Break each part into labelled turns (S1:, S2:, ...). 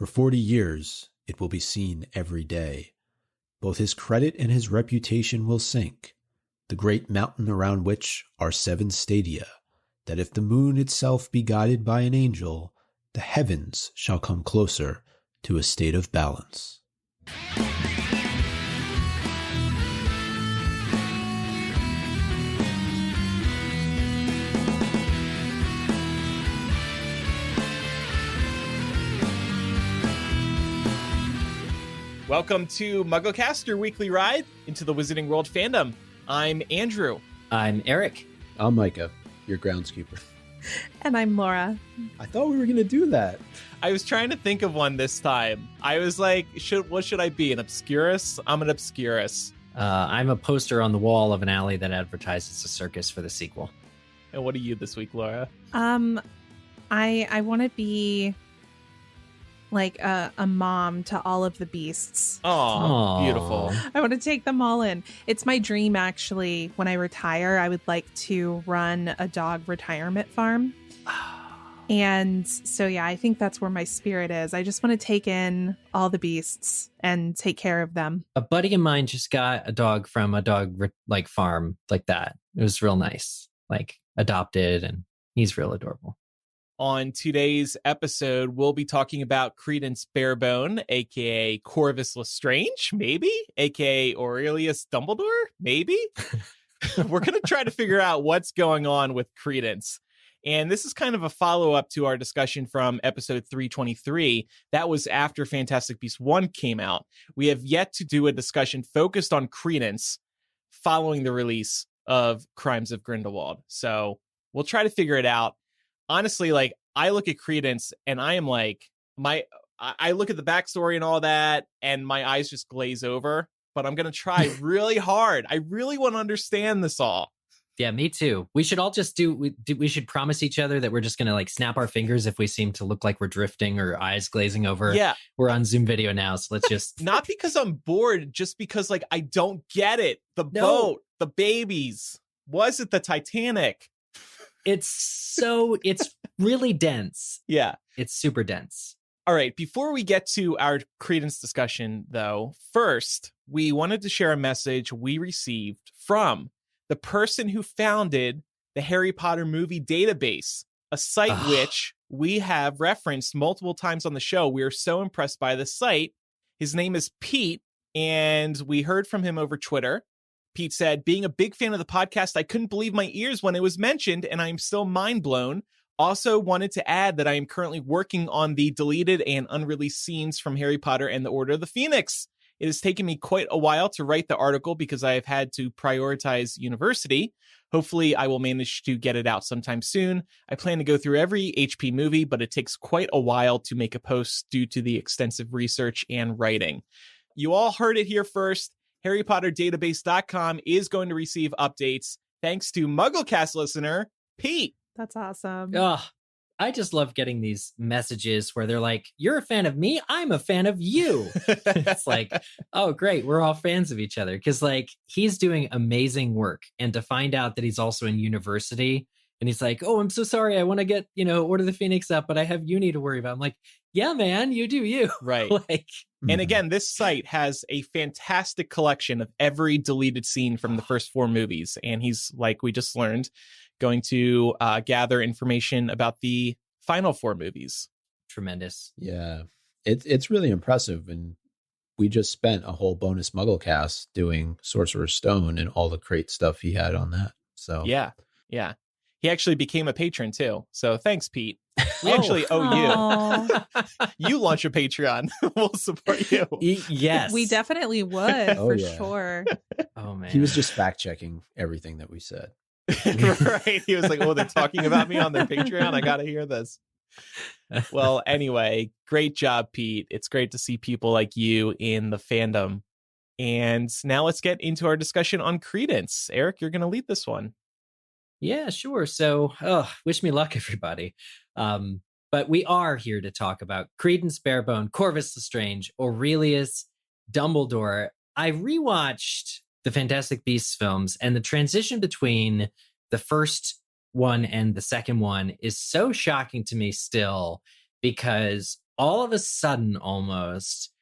S1: For 40 years, it will be seen every day. Both his credit and his reputation will sink, the great mountain around which are 7 stadia, that if the moon itself be guided by an angel, the heavens shall come closer to a state of balance.
S2: Welcome to MuggleCast, your weekly ride into the Wizarding World fandom. I'm Andrew.
S3: I'm Eric.
S1: I'm Micah, your groundskeeper.
S4: And I'm Laura.
S1: I thought we were going to do that.
S2: I was trying to think of one this time. I was like, what should I be? An Obscurus? I'm an Obscurus.
S3: I'm a poster on the wall of an alley that advertises a circus for the sequel.
S2: And what are you this week, Laura?
S4: I want to be like a mom to all of the beasts.
S2: Oh, beautiful.
S4: I want to take them all in. It's my dream, actually. When I retire, I would like to run a dog retirement farm. And so, yeah, I think that's where my spirit is. I just want to take in all the beasts and take care of them.
S3: A buddy of mine just got a dog from a dog farm like that. It was real nice, like adopted, and he's real adorable.
S2: On today's episode, we'll be talking about Credence Barebone, a.k.a. Corvus Lestrange, maybe? A.k.a. Aurelius Dumbledore, maybe? We're going to try to figure out what's going on with Credence. And this is kind of a follow-up to our discussion from episode 323. That was after Fantastic Beasts 1 came out. We have yet to do a discussion focused on Credence following the release of Crimes of Grindelwald. So we'll try to figure it out. Honestly, like, I look at Credence and I am like, I look at the backstory and all that, and my eyes just glaze over. But I'm going to try really hard. I really want to understand this all.
S3: Yeah, me too. We should all just we should promise each other that we're just going to like snap our fingers if we seem to look like we're drifting or eyes glazing over.
S2: Yeah.
S3: We're on Zoom video now, so let's just...
S2: Not because I'm bored, just because like I don't get it. The boat, the babies. Was it the Titanic?
S3: It's really dense.
S2: Yeah.
S3: It's super dense.
S2: All right. Before we get to our Credence discussion, though, first, we wanted to share a message we received from the person who founded the Harry Potter movie database, a site which we have referenced multiple times on the show. We are so impressed by this site. His name is Pete, and we heard from him over Twitter. Pete said, being a big fan of the podcast, I couldn't believe my ears when it was mentioned, and I am still mind blown. Also wanted to add that I am currently working on the deleted and unreleased scenes from Harry Potter and the Order of the Phoenix. It has taken me quite a while to write the article because I have had to prioritize university. Hopefully, I will manage to get it out sometime soon. I plan to go through every HP movie, but it takes quite a while to make a post due to the extensive research and writing. You all heard it here first. HarryPotterDatabase.com is going to receive updates thanks to MuggleCast listener, Pete.
S4: That's awesome.
S3: I just love getting these messages where they're like, you're a fan of me, I'm a fan of you. It's like, oh, great. We're all fans of each other. Because like he's doing amazing work. And to find out that he's also in university and he's like, oh, I'm so sorry. I want to get, Order of the Phoenix up, but I have uni to worry about. I'm like, yeah, man, you do you.
S2: Right. And again, this site has a fantastic collection of every deleted scene from the first 4 movies. And he's, like we just learned, going to gather information about the final 4 movies.
S3: Tremendous.
S1: Yeah, it's really impressive. And we just spent a whole bonus MuggleCast doing Sorcerer's Stone and all the great stuff he had on that. So
S2: yeah. He actually became a patron too. So thanks, Pete. We actually owe you. You launch a Patreon. We'll support you.
S3: Yes.
S4: We definitely would, for sure.
S3: Oh, man.
S1: He was just fact-checking everything that we said.
S2: Right. He was like, oh, they're talking about me on their Patreon. I got to hear this. Well, anyway, great job, Pete. It's great to see people like you in the fandom. And now let's get into our discussion on Credence. Eric, you're going to lead this one.
S3: Yeah, sure. So, wish me luck, everybody. But we are here to talk about Credence Barebone, Corvus Lestrange, Aurelius Dumbledore. I rewatched the Fantastic Beasts films, and the transition between the first one and the second one is so shocking to me still, because all of a sudden, almost,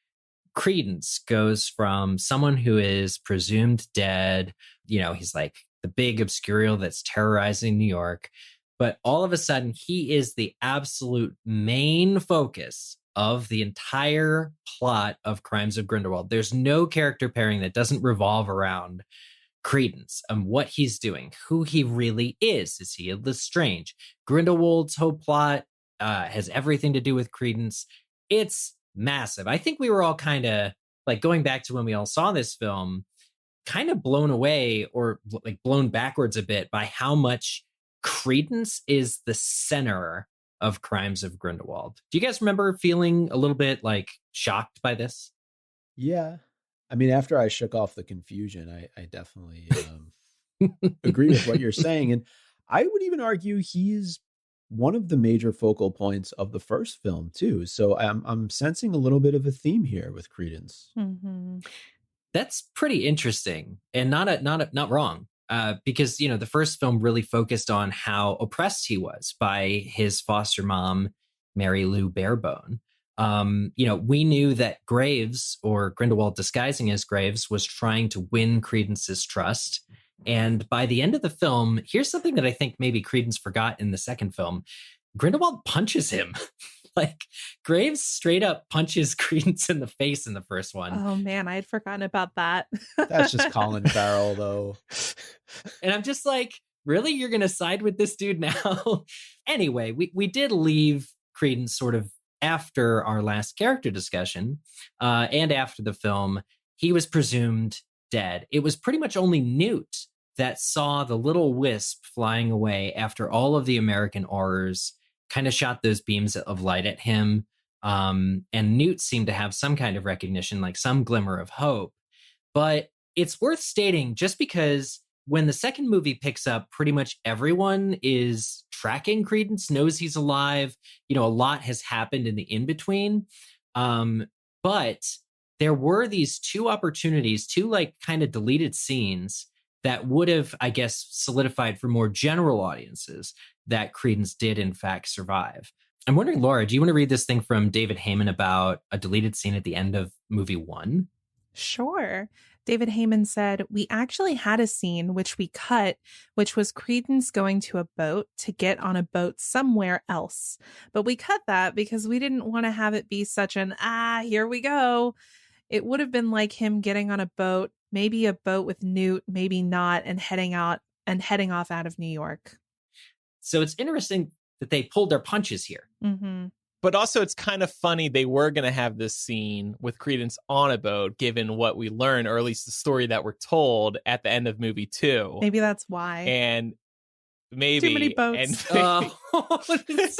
S3: Credence goes from someone who is presumed dead, he's like the big obscurial that's terrorizing New York, but all of a sudden he is the absolute main focus of the entire plot of Crimes of Grindelwald. There's no character pairing that doesn't revolve around Credence and what he's doing, who he really is. Is he a Lestrange? Grindelwald's whole plot has everything to do with Credence. It's massive. I think we were all kind of like, going back to when we all saw this film, kind of blown away or like blown backwards a bit by how much Credence is the center of Crimes of Grindelwald. Do you guys remember feeling a little bit like shocked by this?
S1: Yeah. I mean, after I shook off the confusion, I definitely agree with what you're saying. And I would even argue he's one of the major focal points of the first film too. So I'm sensing a little bit of a theme here with Credence.
S4: Mm-hmm.
S3: That's pretty interesting and not wrong. Because, the first film really focused on how oppressed he was by his foster mom, Mary Lou Barebone. We knew that Graves, or Grindelwald disguising as Graves, was trying to win Credence's trust. And by the end of the film, here's something that I think maybe Credence forgot in the second film. Grindelwald punches him. Like, Graves straight up punches Credence in the face in the first one.
S4: Oh man, I had forgotten about that.
S1: That's just Colin Farrell, though.
S3: And I'm just like, really? You're going to side with this dude now? Anyway, we did leave Credence sort of after our last character discussion, and after the film. He was presumed dead. It was pretty much only Newt that saw the little wisp flying away after all of the American Aurors kind of shot those beams of light at him. And Newt seemed to have some kind of recognition, like some glimmer of hope. But it's worth stating, just because when the second movie picks up, pretty much everyone is tracking Credence, knows he's alive. A lot has happened in the in-between. But there were these two opportunities, two like kind of deleted scenes that would have, I guess, solidified for more general audiences that Credence did in fact survive. I'm wondering, Laura, do you want to read this thing from David Heyman about a deleted scene at the end of movie 1?
S4: Sure. David Heyman said, "We actually had a scene which we cut, which was Credence going to a boat to get on a boat somewhere else. But we cut that because we didn't want to have it be such an, here we go. It would have been like him getting on a boat, maybe a boat with Newt, maybe not, and heading off out of New York."
S3: So it's interesting that they pulled their punches here.
S4: Mm-hmm.
S2: But also, it's kind of funny they were going to have this scene with Credence on a boat, given what we learned, or at least the story that we're told at the end of movie 2.
S4: Maybe that's why.
S2: And maybe
S4: too many boats.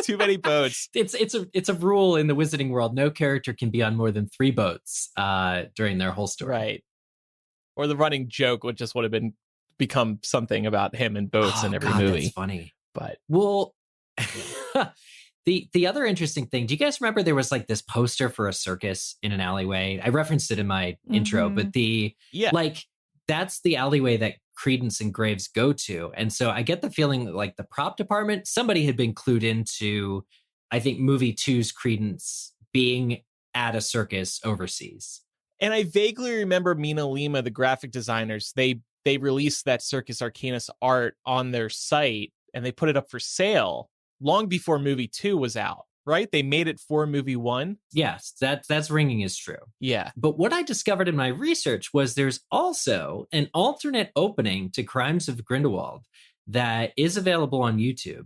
S2: Too many boats.
S3: It's a rule in the Wizarding world. No character can be on more than 3 boats during their whole story.
S2: Right. Or the running joke would just would have become something about him and boats in every movie.
S3: That's funny.
S2: But
S3: well, the other interesting thing, do you guys remember there was like this poster for a circus in an alleyway? I referenced it in my intro, but that's the alleyway that Credence and Graves go to. And so I get the feeling that like the prop department, somebody had been clued into, I think, movie 2's Credence being at a circus overseas.
S2: And I vaguely remember Mina Lima, the graphic designers, they released that Circus Arcanus art on their site and they put it up for sale long before movie 2 was out, right? They made it for movie 1.
S3: Yes, that's ringing is true.
S2: Yeah.
S3: But what I discovered in my research was there's also an alternate opening to Crimes of Grindelwald that is available on YouTube.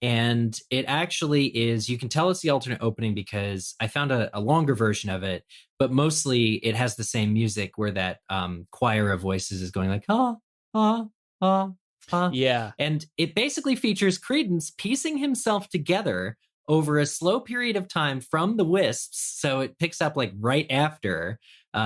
S3: And it actually is, you can tell it's the alternate opening because I found a longer version of it, but mostly it has the same music where that choir of voices is going like,
S2: yeah.
S3: And it basically features Credence piecing himself together over a slow period of time from the wisps. So it picks up like right after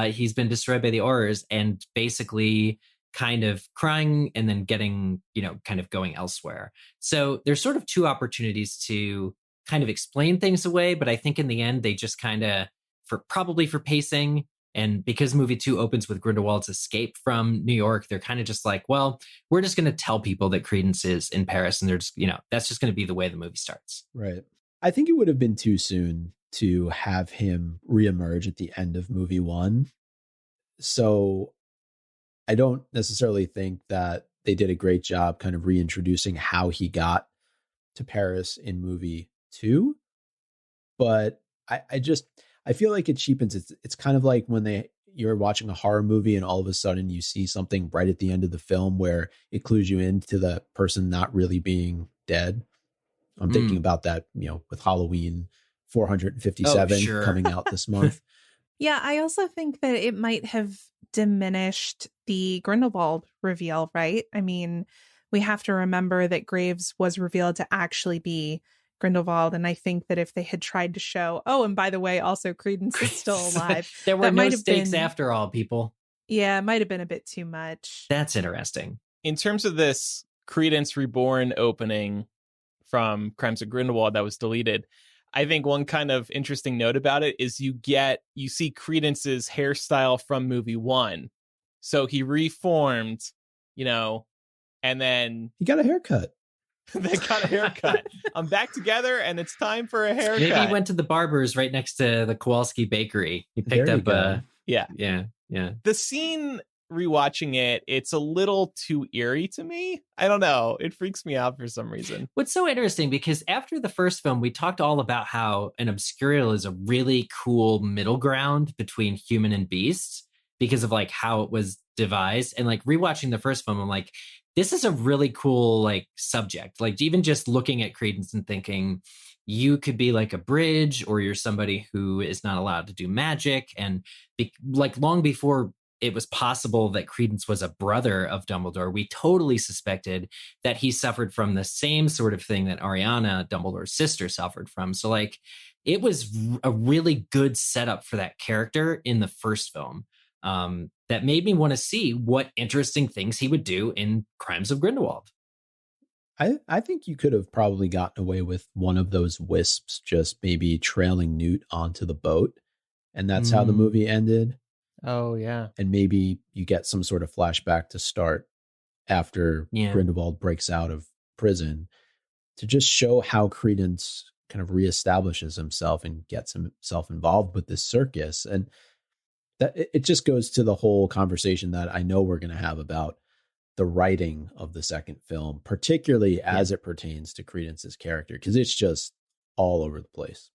S3: he's been destroyed by the Aurors and basically kind of crying and then getting, kind of going elsewhere. So there's sort of two opportunities to kind of explain things away. But I think in the end, they just kind of, probably for pacing, and because movie 2 opens with Grindelwald's escape from New York, they're kind of just like, well, we're just going to tell people that Credence is in Paris. And they're just, that's just going to be the way the movie starts.
S1: Right. I think it would have been too soon to have him reemerge at the end of movie 1. So I don't necessarily think that they did a great job kind of reintroducing how he got to Paris in movie 2. But I feel like it cheapens. It's kind of like when you're watching a horror movie and all of a sudden you see something right at the end of the film where it clues you into the person not really being dead. I'm thinking about that, with Halloween 457 coming out this month.
S4: Yeah, I also think that it might have diminished the Grindelwald reveal, right? I mean, we have to remember that Graves was revealed to actually be Grindelwald, and I think that if they had tried to show, and by the way, also Credence is still alive.
S3: There were no stakes after all, people.
S4: Yeah, it might have been a bit too much.
S3: That's interesting.
S2: In terms of this Credence Reborn opening from Crimes of Grindelwald that was deleted, I think one kind of interesting note about it is you see Credence's hairstyle from movie 1. So he reformed, and then
S1: he got a haircut.
S2: They got a haircut. I'm back together and it's time for a haircut.
S3: Maybe he went to the barber's right next to the Kowalski bakery. He picked up
S2: Yeah.
S3: The
S2: scene, rewatching it, it's a little too eerie to me. I don't know. It freaks me out for some reason.
S3: What's so interesting, because after the first film, we talked all about how an obscurial is a really cool middle ground between human and beast because of like how it was devised. And like rewatching the first film, I'm like, this is a really cool like subject. Like even just looking at Credence and thinking you could be like a bridge, or you're somebody who is not allowed to do magic. And like long before it was possible that Credence was a brother of Dumbledore, we totally suspected that he suffered from the same sort of thing that Ariana, Dumbledore's sister, suffered from. So like it was a really good setup for that character in the first film. That made me want to see what interesting things he would do in Crimes of Grindelwald.
S1: I think you could have probably gotten away with one of those wisps just maybe trailing Newt onto the boat. And that's how the movie ended.
S2: Oh, yeah.
S1: And maybe you get some sort of flashback to start after Grindelwald breaks out of prison to just show how Credence kind of reestablishes himself and gets himself involved with this circus. And that it just goes to the whole conversation that I know we're going to have about the writing of the second film, particularly as it pertains to Credence's character, because it's just all over the place.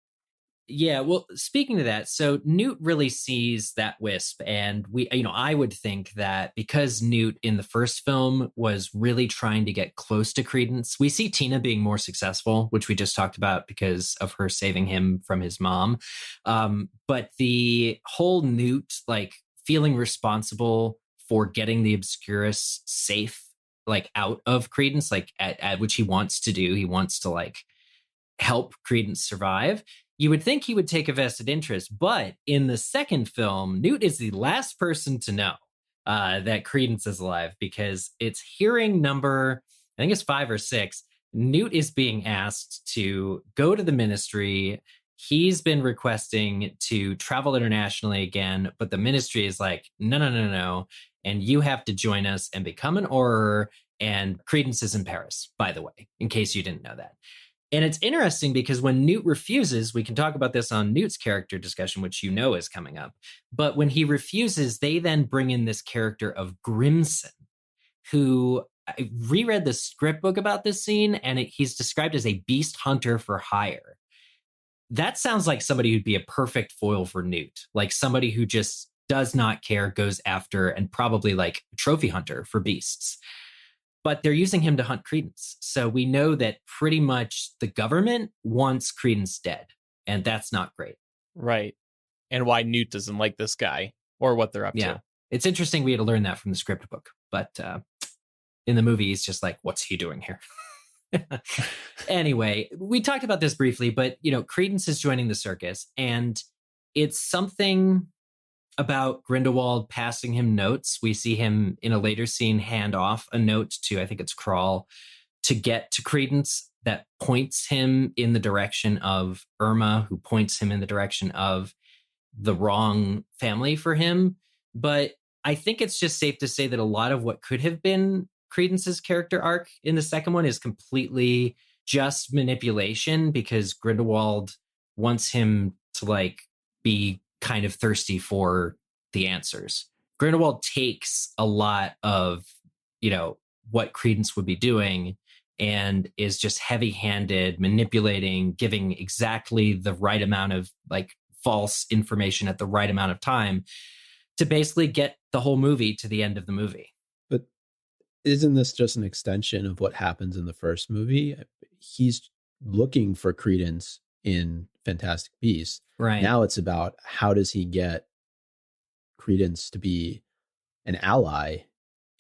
S3: Yeah, well, speaking to that, so Newt really sees that wisp, and I would think that because Newt in the first film was really trying to get close to Credence, we see Tina being more successful, which we just talked about because of her saving him from his mom. But the whole Newt like feeling responsible for getting the Obscurus safe, like out of Credence, like at which he wants to do, he wants to like help Credence survive. You would think he would take a vested interest, but in the second film, Newt is the last person to know that Credence is alive, because it's hearing number, I think it's 5 or 6. Newt is being asked to go to the ministry. He's been requesting to travel internationally again, but the ministry is like, no. And you have to join us and become an Auror. And Credence is in Paris, by the way, in case you didn't know that. And it's interesting because when Newt refuses, we can talk about this on Newt's character discussion, which you know is coming up. But when he refuses, they then bring in this character of Grimson, who I reread the script book about this scene, and he's described as a beast hunter for hire. That sounds like somebody who'd be a perfect foil for Newt, like somebody who just does not care, goes after, and probably like a trophy hunter for beasts. But they're using him to hunt Credence. So we know that pretty much the government wants Credence dead. And that's not great.
S2: Right. And why Newt doesn't like this guy or what they're up to.
S3: It's interesting we had to learn that from the script book. But in the movie, he's just like, what's he doing here? Anyway, we talked about this briefly, but, Credence is joining the circus. And it's something about Grindelwald passing him notes. We see him in a later scene hand off a note to, I think it's Crawl, to get to Credence that points him in the direction of Irma, who points him in the direction of the wrong family for him. But I think it's just safe to say that a lot of what could have been Credence's character arc in the second one is completely just manipulation, because Grindelwald wants him to like be kind of thirsty for the answers. Grindelwald takes a lot of, what Credence would be doing and is just heavy-handed, manipulating, giving exactly the right amount of like false information at the right amount of time to basically get the whole movie to the end of the movie.
S1: But isn't this just an extension of what happens in the first movie? He's looking for Credence in Fantastic Beasts.
S3: Right.
S1: Now it's about how does he get Credence to be an ally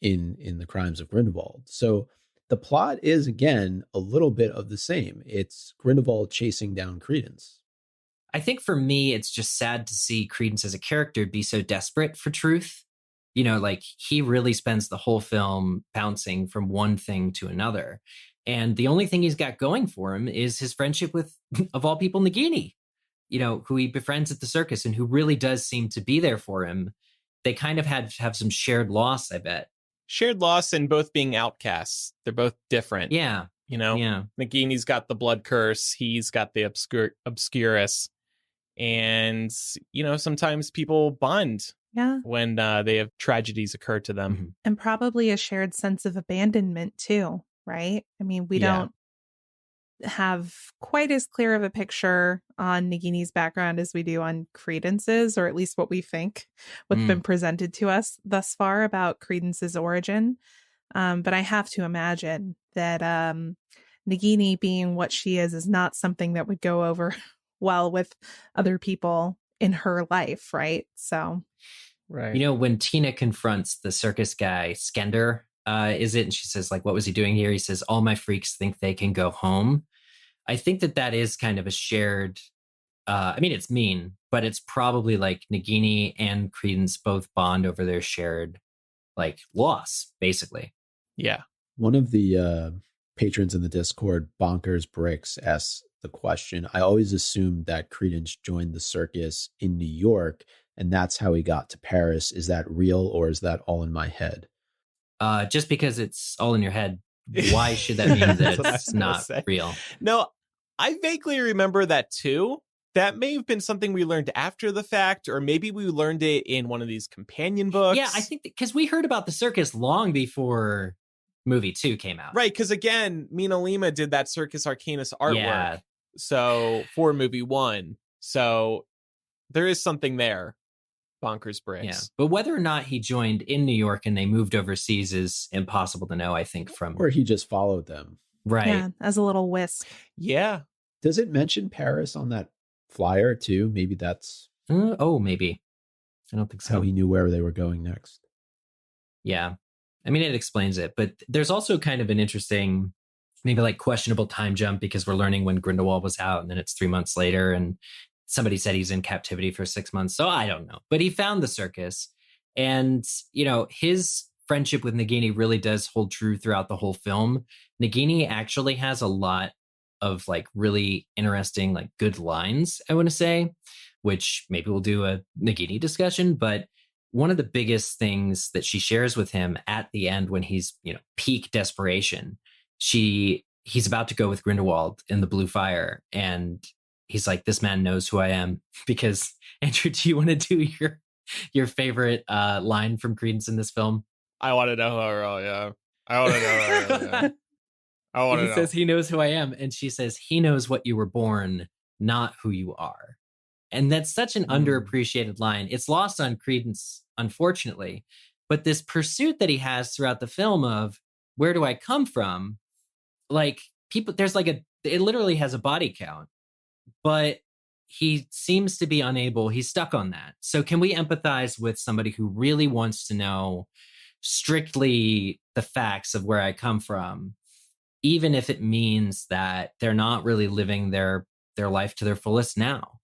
S1: in the Crimes of Grindelwald. So the plot is, again, a little bit of the same. It's Grindelwald chasing down Credence.
S3: I think for me, it's just sad to see Credence as a character be so desperate for truth. Like he really spends the whole film bouncing from one thing to another. And the only thing he's got going for him is his friendship with, of all people, Nagini, who he befriends at the circus and who really does seem to be there for him. They kind of have some shared loss, I bet.
S2: Shared loss and both being outcasts. They're both different.
S3: Yeah. Yeah.
S2: Nagini's got the blood curse. He's got the obscurus. And, sometimes people bond when they have tragedies occur to them.
S3: Mm-hmm.
S4: And probably a shared sense of abandonment too, right? I mean, we don't have quite as clear of a picture on Nagini's background as we do on Credence's, or at least what we think, what's been presented to us thus far about Credence's origin. But I have to imagine that Nagini being what she is not something that would go over well with other people in her life, right? So,
S2: right.
S3: When Tina confronts the circus guy, Skender, is it? And she says, like, what was he doing here? He says, all my freaks think they can go home. I think that is kind of a shared, it's mean, but it's probably like Nagini and Credence both bond over their shared, like, loss, basically.
S2: Yeah.
S1: One of the patrons in the Discord, Bonkers Bricks, asks the question. I always assumed that Credence joined the circus in New York, and that's how he got to Paris. Is that real, or is that all in my head?
S3: Just because it's all in your head, why should that mean that it's not real?
S2: No, I vaguely remember that too. That may have been something we learned after the fact, or maybe we learned it in one of these companion books.
S3: Yeah, I think because we heard about the circus long before movie 2 came out.
S2: Right, because again, Mina Lima did that Circus Arcanus artwork.
S3: Yeah.
S2: So for movie 1. So there is something there. Bonkers Bricks.
S3: Yeah. But whether or not he joined in New York and they moved overseas is impossible to know, I think, from...
S1: Or he just followed them.
S3: Right.
S4: Yeah, as a little wisp.
S2: Yeah.
S1: Does it mention Paris on that flyer too? Maybe that's...
S3: maybe. I don't think so.
S1: How he knew where they were going next.
S3: Yeah. I mean, it explains it. But there's also kind of an interesting, maybe like questionable time jump, because we're learning when Grindelwald was out and then it's 3 months later and somebody said he's in captivity for 6 months. So I don't know. But he found the circus, and, his friendship with Nagini really does hold true throughout the whole film. Nagini actually has a lot of like really interesting, like good lines, I want to say, which maybe we'll do a Nagini discussion. But one of the biggest things that she shares with him at the end, when he's, peak desperation, he's about to go with Grindelwald in the Blue Fire, and he's like, this man knows who I am. Because, Andrew, do you want to do your favorite line from Credence in this film?
S2: I want to know who I really am. I want to know who I really am. I want to know.
S3: He says, he knows who I am. And she says, he knows what you were born, not who you are. And that's such an underappreciated line. It's lost on Credence, unfortunately. But this pursuit that he has throughout the film of, where do I come from? Like, people, there's like it literally has a body count. But he seems to be unable. He's stuck on that. So can we empathize with somebody who really wants to know strictly the facts of where I come from, even if it means that they're not really living their life to their fullest now?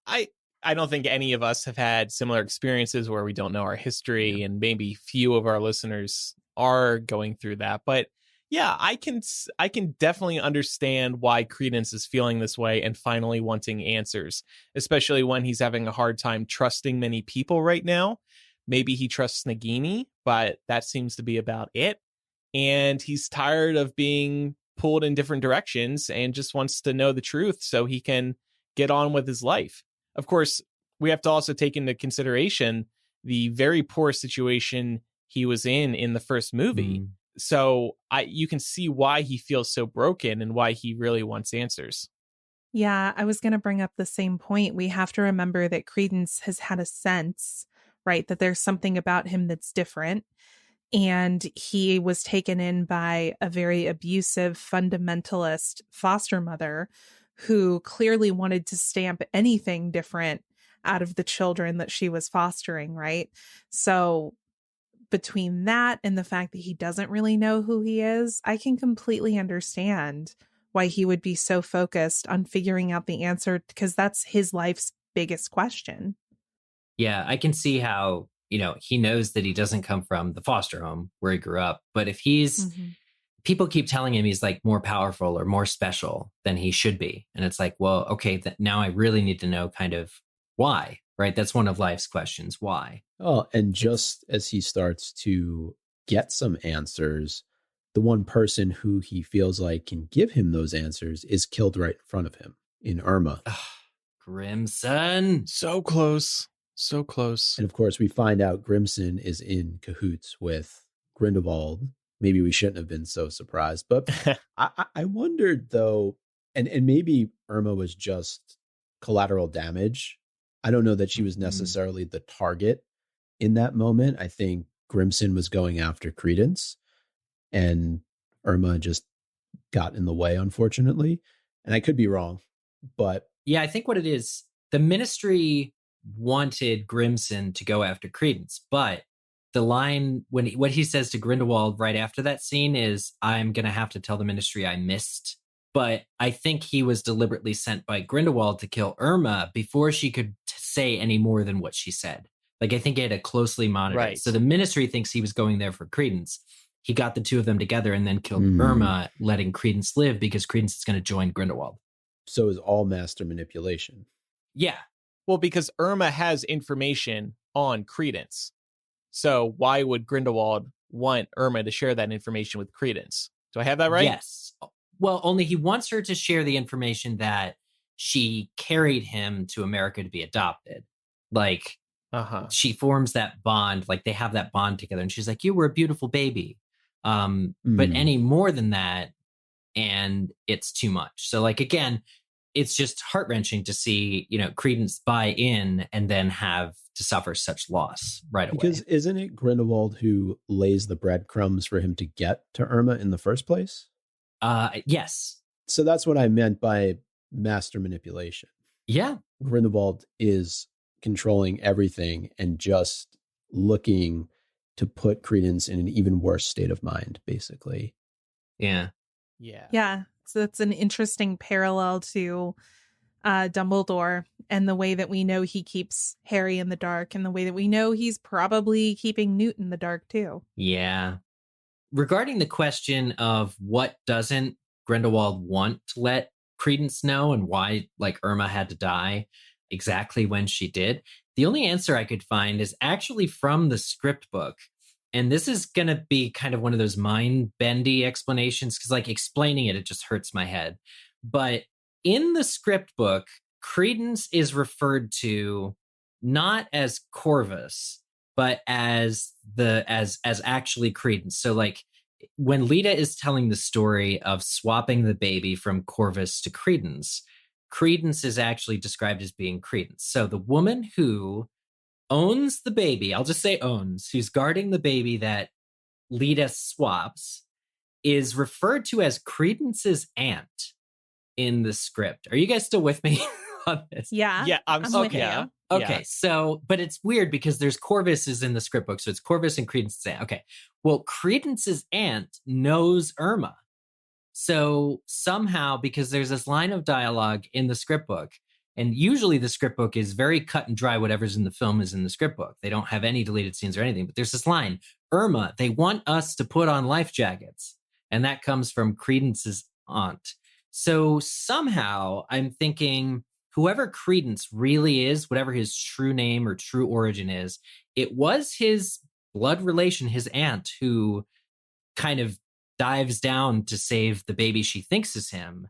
S2: I don't think any of us have had similar experiences where we don't know our history, and maybe few of our listeners are going through that. But yeah, I can definitely understand why Credence is feeling this way and finally wanting answers, especially when he's having a hard time trusting many people right now. Maybe he trusts Nagini, but that seems to be about it. And he's tired of being pulled in different directions and just wants to know the truth so he can get on with his life. of course, we have to also take into consideration the very poor situation he was in the first movie. So you can see why he feels so broken and why he really wants answers.
S4: Yeah, I was going to bring up the same point. We have to remember that Credence has had a sense, right, that there's something about him that's different. And he was taken in by a very abusive fundamentalist foster mother who clearly wanted to stamp anything different out of the children that she was fostering, right? So between that and the fact that he doesn't really know who he is, I can completely understand why he would be so focused on figuring out the answer, because that's his life's biggest question.
S3: Yeah, I can see how, he knows that he doesn't come from the foster home where he grew up. But if people keep telling him he's like more powerful or more special than he should be. And it's like, well, okay, now I really need to know kind of why, right? That's one of life's questions. Why?
S1: Oh, and just as he starts to get some answers, the one person who he feels like can give him those answers is killed right in front of him in Irma.
S3: Grimson.
S2: So close. So close.
S1: And of course, we find out Grimson is in cahoots with Grindelwald. Maybe we shouldn't have been so surprised. But I wondered, though, and maybe Irma was just collateral damage. I don't know that she was necessarily the target in that moment. I think Grimson was going after Credence, and Irma just got in the way, unfortunately. And I could be wrong, but...
S3: Yeah, I think what it is, the Ministry wanted Grimson to go after Credence, but the line, what he says to Grindelwald right after that scene is, I'm going to have to tell the Ministry I missed. But I think he was deliberately sent by Grindelwald to kill Irma before she could say any more than what she said. Like, I think he had to closely monitor.
S2: Right.
S3: So the Ministry thinks he was going there for Credence. He got the two of them together and then killed Irma, letting Credence live because Credence is going to join Grindelwald.
S1: So is all master manipulation.
S3: Yeah.
S2: Well, because Irma has information on Credence. So why would Grindelwald want Irma to share that information with Credence? Do I have that right?
S3: Yes. Well, only he wants her to share the information that she carried him to America to be adopted. Like, she forms that bond, like they have that bond together. And she's like, you were a beautiful baby. But any more than that, and it's too much. So, like, again, it's just heart-wrenching to see, Credence buy in and then have to suffer such loss right away.
S1: Because isn't it Grindelwald who lays the breadcrumbs for him to get to Irma in the first place?
S3: Yes.
S1: So that's what I meant by master manipulation.
S3: Yeah.
S1: Grindelwald is controlling everything and just looking to put Credence in an even worse state of mind, basically.
S3: Yeah.
S4: Yeah. So that's an interesting parallel to Dumbledore and the way that we know he keeps Harry in the dark and the way that we know he's probably keeping Newt in the dark too.
S3: Yeah. Regarding the question of what doesn't Grindelwald want to let Credence know and why, like, Irma had to die exactly when she did, the only answer I could find is actually from the script book. And this is going to be kind of one of those mind-bendy explanations because, like, explaining it just hurts my head. But in the script book, Credence is referred to not as Corvus, but as actually Credence. So, like, when Lita is telling the story of swapping the baby from Corvus to Credence, Credence is actually described as being Credence. So the woman who owns the baby, I'll just say owns, who's guarding the baby that Lita swaps, is referred to as Credence's aunt in the script. Are you guys still with me on this?
S4: Yeah.
S2: Yeah, I'm
S4: with
S2: yeah.
S4: you.
S3: Okay,
S2: Yeah.
S3: so, but it's weird because there's Corvus is in the script book, so it's Corvus and Credence's aunt. Okay, well, Credence's aunt knows Irma. So somehow, because there's this line of dialogue in the script book, and usually the script book is very cut and dry, whatever's in the film is in the script book. They don't have any deleted scenes or anything, but there's this line, Irma, they want us to put on life jackets. And that comes from Credence's aunt. So somehow I'm thinking, whoever Credence really is, whatever his true name or true origin is, it was his blood relation, his aunt, who kind of dives down to save the baby she thinks is him.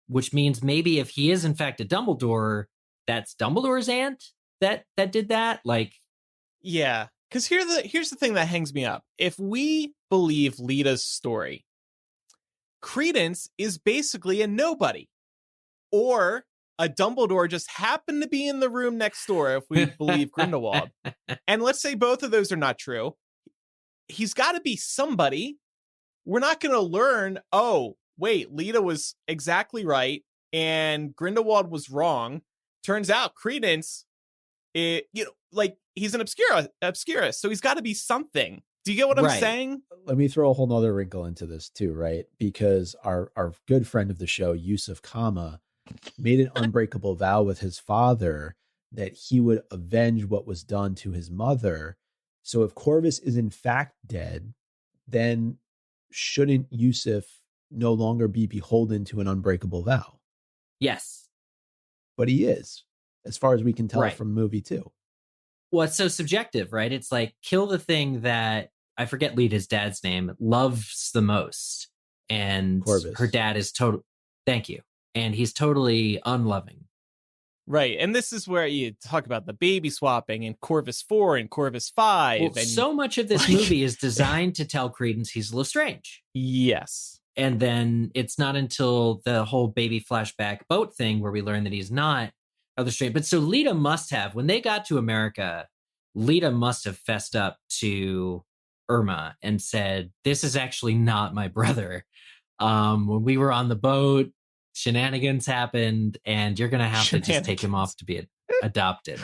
S3: which means maybe if he is in fact a Dumbledore, that's Dumbledore's aunt that did that. Like,
S2: yeah, because here's the thing that hangs me up. If we believe Lita's story, Credence is basically a nobody, or a Dumbledore just happened to be in the room next door, if we believe Grindelwald. And let's say both of those are not true. He's got to be somebody. We're not going to learn, oh, wait, Lita was exactly right and Grindelwald was wrong. Turns out Credence, he's an obscurus, so he's got to be something. Do you get what I'm saying?
S1: Let me throw a whole nother wrinkle into this too, right? Because our good friend of the show, Yusuf Kama, made an unbreakable vow with his father that he would avenge what was done to his mother. So if Corvus is in fact dead, then shouldn't Yusuf no longer be beholden to an unbreakable vow?
S3: Yes.
S1: But he is, as far as we can tell from movie 2.
S3: Well, it's so subjective, right? It's like, kill the thing that, I forget Lita's dad's name, loves the most. And
S1: Corvus.
S3: Her dad is thank you. And he's totally unloving.
S2: Right. And this is where you talk about the baby swapping and Corvus 4 and Corvus 5.
S3: Well,
S2: and
S3: so much of this movie is designed to tell Credence he's Lestrange.
S2: Yes.
S3: And then it's not until the whole baby flashback boat thing where we learn that he's not Lestrange. But so Lita must have, when they got to America, Lita must have fessed up to Irma and said, this is actually not my brother. When we were on the boat, shenanigans happened, and you're going to have to just take him off to be adopted.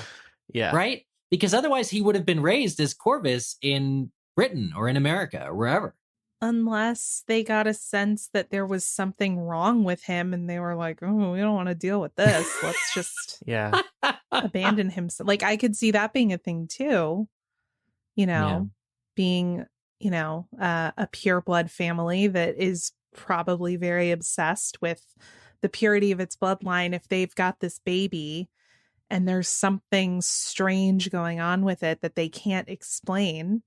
S2: Yeah.
S3: Right? Because otherwise he would have been raised as Corvus in Britain or in America or wherever.
S4: Unless they got a sense that there was something wrong with him and they were like, oh, we don't want to deal with this. Let's just abandon him. Like, I could see that being a thing too. Being, a pure blood family that is probably very obsessed with the purity of its bloodline. If they've got this baby and there's something strange going on with it that they can't explain.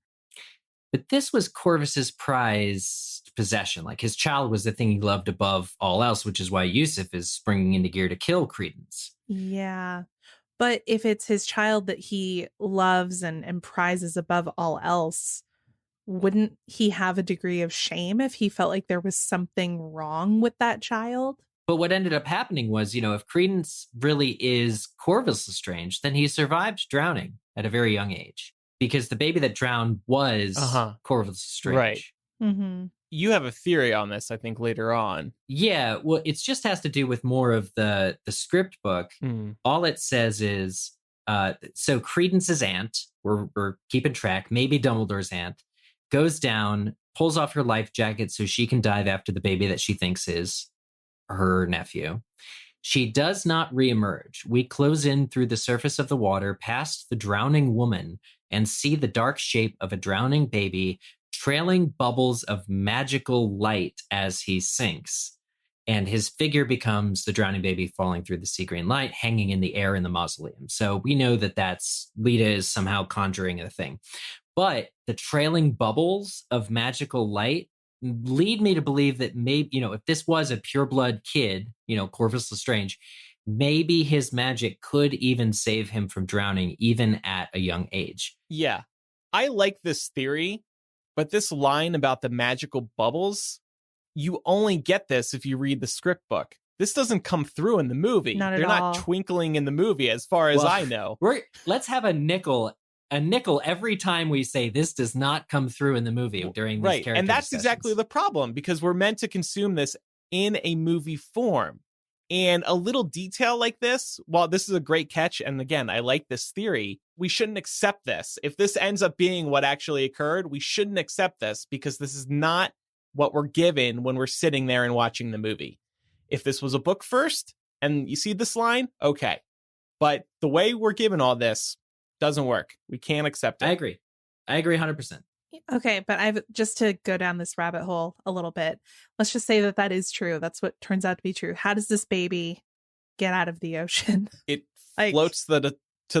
S3: But this was Corvus's prized possession. Like, his child was the thing he loved above all else, which is why Yusuf is springing into gear to kill Credence.
S4: Yeah. But if it's his child that he loves and prizes above all else, wouldn't he have a degree of shame if he felt like there was something wrong with that child?
S3: But what ended up happening was, if Credence really is Corvus Lestrange, then he survived drowning at a very young age. Because the baby that drowned was Corvus Lestrange.
S2: Right.
S4: Mm-hmm.
S2: You have a theory on this, I think, later on.
S3: Yeah, well, it just has to do with more of the script book. All it says is, so Credence's aunt, we're keeping track, maybe Dumbledore's aunt, goes down, pulls off her life jacket so she can dive after the baby that she thinks is her nephew. She does not reemerge. We close in through the surface of the water past the drowning woman and see the dark shape of a drowning baby trailing bubbles of magical light as he sinks. And his figure becomes the drowning baby falling through the sea green light, hanging in the air in the mausoleum. So we know that that's Lita is somehow conjuring a thing. But the trailing bubbles of magical light lead me to believe that maybe, if this was a pureblood kid, Corvus Lestrange, maybe his magic could even save him from drowning, even at a young age.
S2: Yeah, I like this theory, but this line about the magical bubbles, you only get this if you read the script book. This doesn't come through in the movie.
S4: They're
S2: not twinkling in the movie, as far as I know.
S3: Let's have a nickel every time we say this does not come through in the movie during these character
S2: and that's
S3: discussions.
S2: exactly the problem, because we're meant to consume this in a movie form. And a little detail like this, while this is a great catch, and again, I like this theory, we shouldn't accept this. If this ends up being what actually occurred, we shouldn't accept this, because this is not what we're given when we're sitting there and watching the movie. If this was a book first, and you see this line, okay. But the way we're given all this doesn't work. We can't accept it.
S3: I agree 100%.
S4: Okay, but I've just to go down this rabbit hole a little bit. Let's just say that is true. That's what turns out to be true. How does this baby get out of the ocean?
S2: It floats to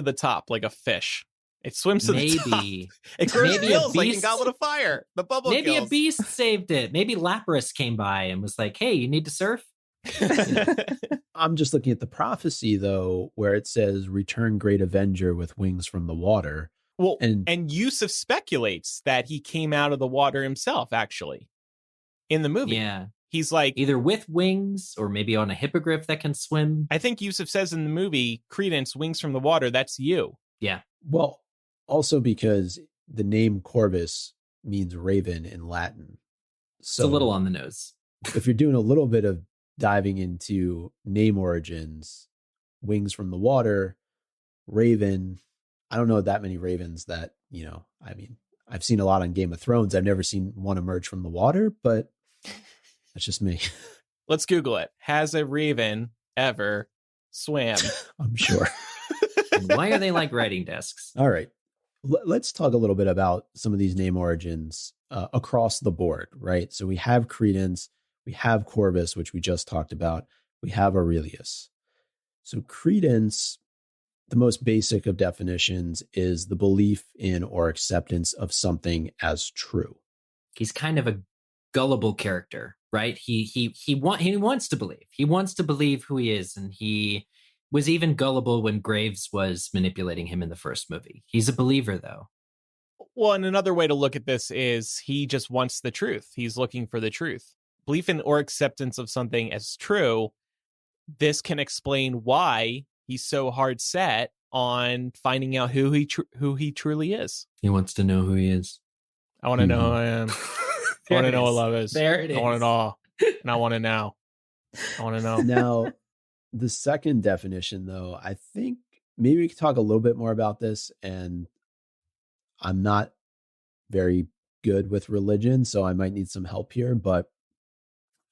S2: the top like a fish. It swims to the top. It grows gills like in Goblet of Fire. The bubble
S3: Maybe
S2: gills.
S3: a beast saved it. Maybe Lapras came by and was like, hey, you need to surf?
S1: I'm just looking at the prophecy, though, where it says, return great avenger with wings from the water.
S2: Well, and Yusuf speculates that he came out of the water himself, actually, in the movie.
S3: Yeah.
S2: He's like,
S3: either with wings or maybe on a hippogriff that can swim.
S2: I think Yusuf says in the movie, Credence, wings from the water, that's you.
S3: Yeah.
S1: Well, also because the name Corvus means raven in Latin. So
S3: it's a little on the nose.
S1: If you're doing a little bit of diving into name origins, wings from the water, raven, I don't know that many ravens that, I mean, I've seen a lot on Game of Thrones. I've never seen one emerge from the water, but that's just me.
S2: Let's Google it. Has a raven ever swam?
S1: I'm sure.
S3: And why are they like writing desks?
S1: All right. Let's talk a little bit about some of these name origins across the board, right? So we have Credence, we have Corvus, which we just talked about. We have Aurelius. So Credence, the most basic of definitions, is the belief in or acceptance of something as true.
S3: He's kind of a gullible character, right? He wants to believe. He wants to believe who he is, and he was even gullible when Graves was manipulating him in the first movie. He's a believer, though.
S2: Well, and another way to look at this is he just wants the truth. He's looking for the truth. Belief in or acceptance of something as true. This can explain why he's so hard set on finding out who he truly is.
S3: He wants to know who he is.
S2: I want to know who I am. I want to know what love is.
S3: There it is.
S2: I want it all. And I want to know. I want to know.
S1: Now, the second definition, though, I think maybe we could talk a little bit more about this. And I'm not very good with religion, so I might need some help here. But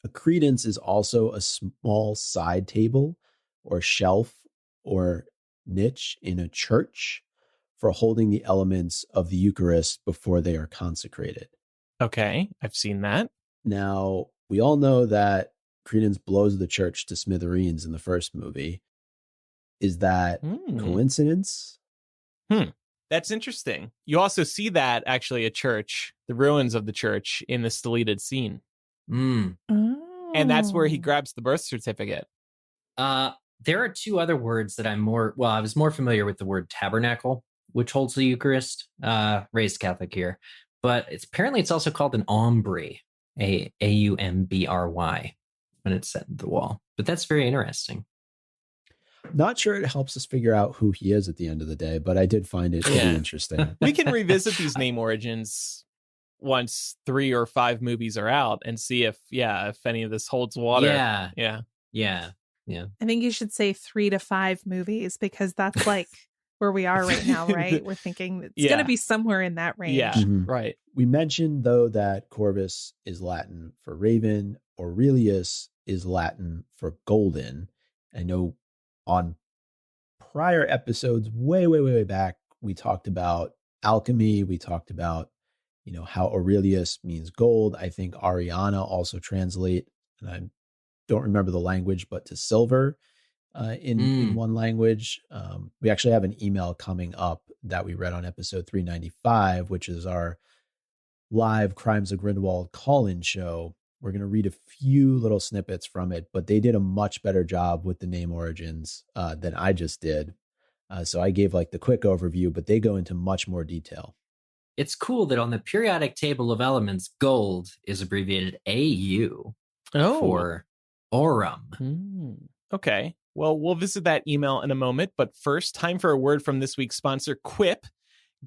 S1: a credence is also a small side table or shelf or niche in a church for holding the elements of the Eucharist before they are consecrated.
S2: Okay, I've seen that.
S1: Now, we all know that Credence blows the church to smithereens in the first movie. Is that coincidence?
S2: That's interesting. You also see that actually at church, the ruins of the church in this deleted scene.
S3: Mm.
S4: Oh.
S2: And that's where he grabs the birth certificate.
S3: There are two other words that I was more familiar with the word tabernacle, which holds the Eucharist, raised Catholic here. But it's also called an aumbry, A-U-M-B-R-Y, when it's set in the wall. But that's very interesting.
S1: Not sure it helps us figure out who he is at the end of the day, but I did find it really interesting.
S2: We can revisit these name origins once 3 or 5 movies are out and see if any of this holds water.
S3: Yeah.
S4: I think you should say 3 to 5 movies, because that's like where we are right now, right? We're thinking it's going to be somewhere in that range.
S2: Yeah, right.
S1: We mentioned, though, that Corvus is Latin for raven. Aurelius is Latin for golden. I know on prior episodes, way back, we talked about alchemy. We talked about, how Aurelius means gold. I think Ariana also translate, and I don't remember the language, but to silver in one language. We actually have an email coming up that we read on episode 395, which is our live Crimes of Grindelwald call-in show. We're going to read a few little snippets from it, but they did a much better job with the name origins than I just did. So I gave like the quick overview, but they go into much more detail.
S3: It's cool that on the periodic table of elements, gold is abbreviated AU for aurum.
S2: Okay. Well, we'll visit that email in a moment, but first, time for a word from this week's sponsor, Quip.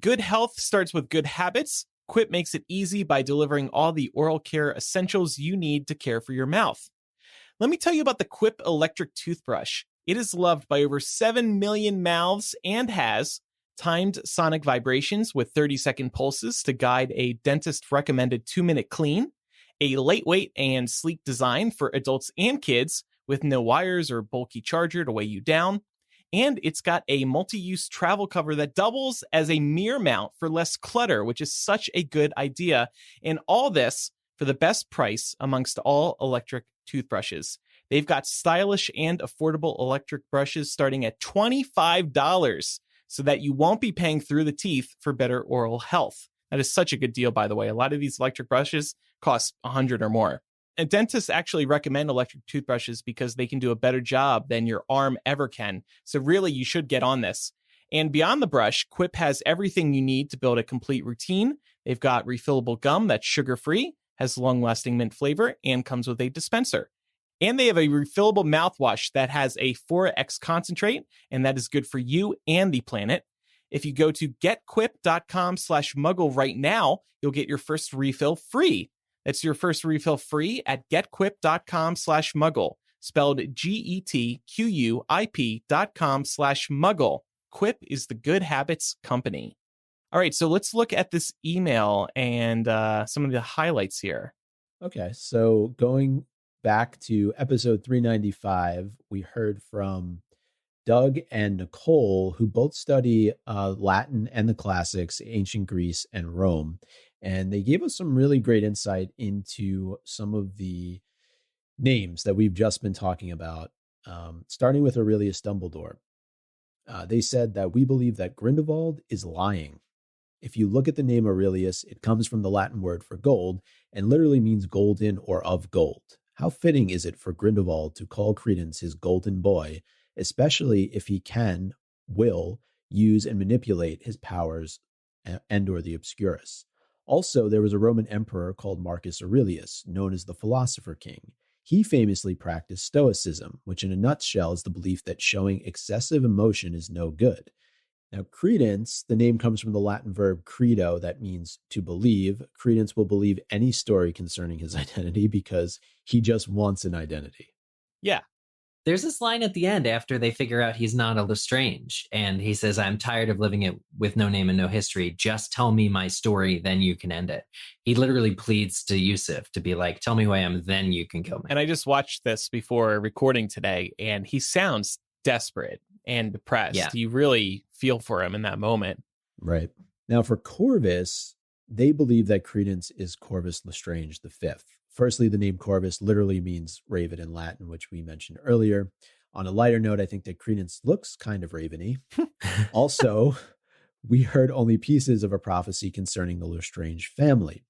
S2: Good health starts with good habits. Quip makes it easy by delivering all the oral care essentials you need to care for your mouth. Let me tell you about the Quip electric toothbrush. It is loved by over 7 million mouths and has timed sonic vibrations with 30-second pulses to guide a dentist-recommended 2-minute clean, a lightweight and sleek design for adults and kids with no wires or bulky charger to weigh you down, and it's got a multi-use travel cover that doubles as a mirror mount for less clutter, which is such a good idea. And all this for the best price amongst all electric toothbrushes. They've got stylish and affordable electric brushes starting at $25, so that you won't be paying through the teeth for better oral health. That is such a good deal, by the way. A lot of these electric brushes cost $100 or more. And dentists actually recommend electric toothbrushes because they can do a better job than your arm ever can. So really, you should get on this. And beyond the brush, Quip has everything you need to build a complete routine. They've got refillable gum that's sugar-free, has long-lasting mint flavor, and comes with a dispenser. And they have a refillable mouthwash that has a 4x concentrate, and that is good for you and the planet. If you go to getquip.com/muggle right now, you'll get your first refill free. That's your first refill free at getquip.com/muggle, spelled GETQUIP.com/muggle. Quip is the good habits company. All right, so let's look at this email and some of the highlights here.
S1: Okay, so going back to episode 395, we heard from Doug and Nicole, who both study Latin and the classics, ancient Greece and Rome. And they gave us some really great insight into some of the names that we've just been talking about, starting with Aurelius Dumbledore. They said that we believe that Grindelwald is lying. If you look at the name Aurelius, it comes from the Latin word for gold and literally means golden or of gold. How fitting is it for Grindelwald to call Credence his golden boy, especially if he will use and manipulate his powers and or the Obscurus. Also, there was a Roman emperor called Marcus Aurelius, known as the Philosopher King. He famously practiced Stoicism, which in a nutshell is the belief that showing excessive emotion is no good. Now, Credence, the name comes from the Latin verb credo, that means to believe. Credence will believe any story concerning his identity because he just wants an identity.
S2: Yeah.
S3: There's this line at the end after they figure out he's not a Lestrange, and he says, I'm tired of living it with no name and no history. Just tell me my story, then you can end it. He literally pleads to Yusuf to be like, tell me who I am, then you can kill me.
S2: And I just watched this before recording today, and he sounds desperate and depressed.
S3: Yeah.
S2: You really feel for him in that moment.
S1: Right. Now, for Corvus, they believe that Credence is Corvus Lestrange V. Firstly, the name Corvus literally means raven in Latin, which we mentioned earlier. On a lighter note, I think that Credence looks kind of raveny. Also, we heard only pieces of a prophecy concerning the Lestrange family.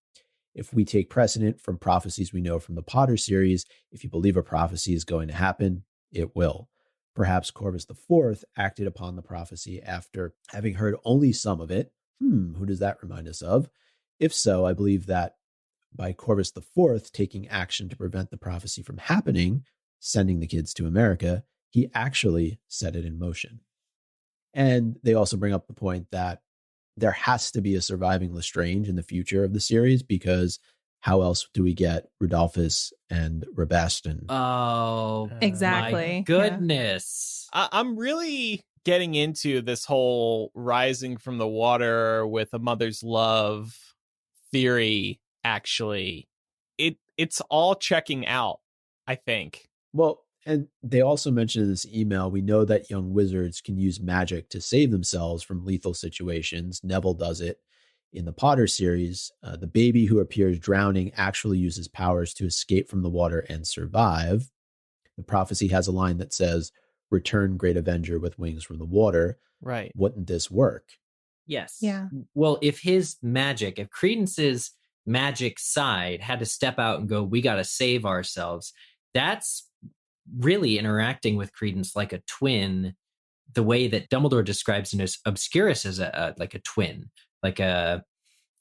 S1: If we take precedent from prophecies we know from the Potter series, if you believe a prophecy is going to happen, it will. Perhaps Corvus IV acted upon the prophecy after having heard only some of it. Who does that remind us of? If so, I believe that by Corvus IV taking action to prevent the prophecy from happening, sending the kids to America, he actually set it in motion. And they also bring up the point that there has to be a surviving Lestrange in the future of the series, because how else do we get Rudolphus and Rabaston?
S3: Oh,
S4: Exactly.
S3: my goodness.
S2: I'm really getting into this whole rising from the water with a mother's love theory. Actually, it's all checking out, I think.
S1: Well, and they also mentioned in this email, we know that young wizards can use magic to save themselves from lethal situations. Neville does it in the Potter series. The baby who appears drowning actually uses powers to escape from the water and survive. The prophecy has a line that says, return great avenger with wings from the water.
S2: Right.
S1: Wouldn't this work?
S3: Yes.
S4: Yeah.
S3: Well, if Credence's magic side had to step out and go, we got to save ourselves, that's really interacting with Credence like a twin, the way that Dumbledore describes in his Obscurus as like a twin, like a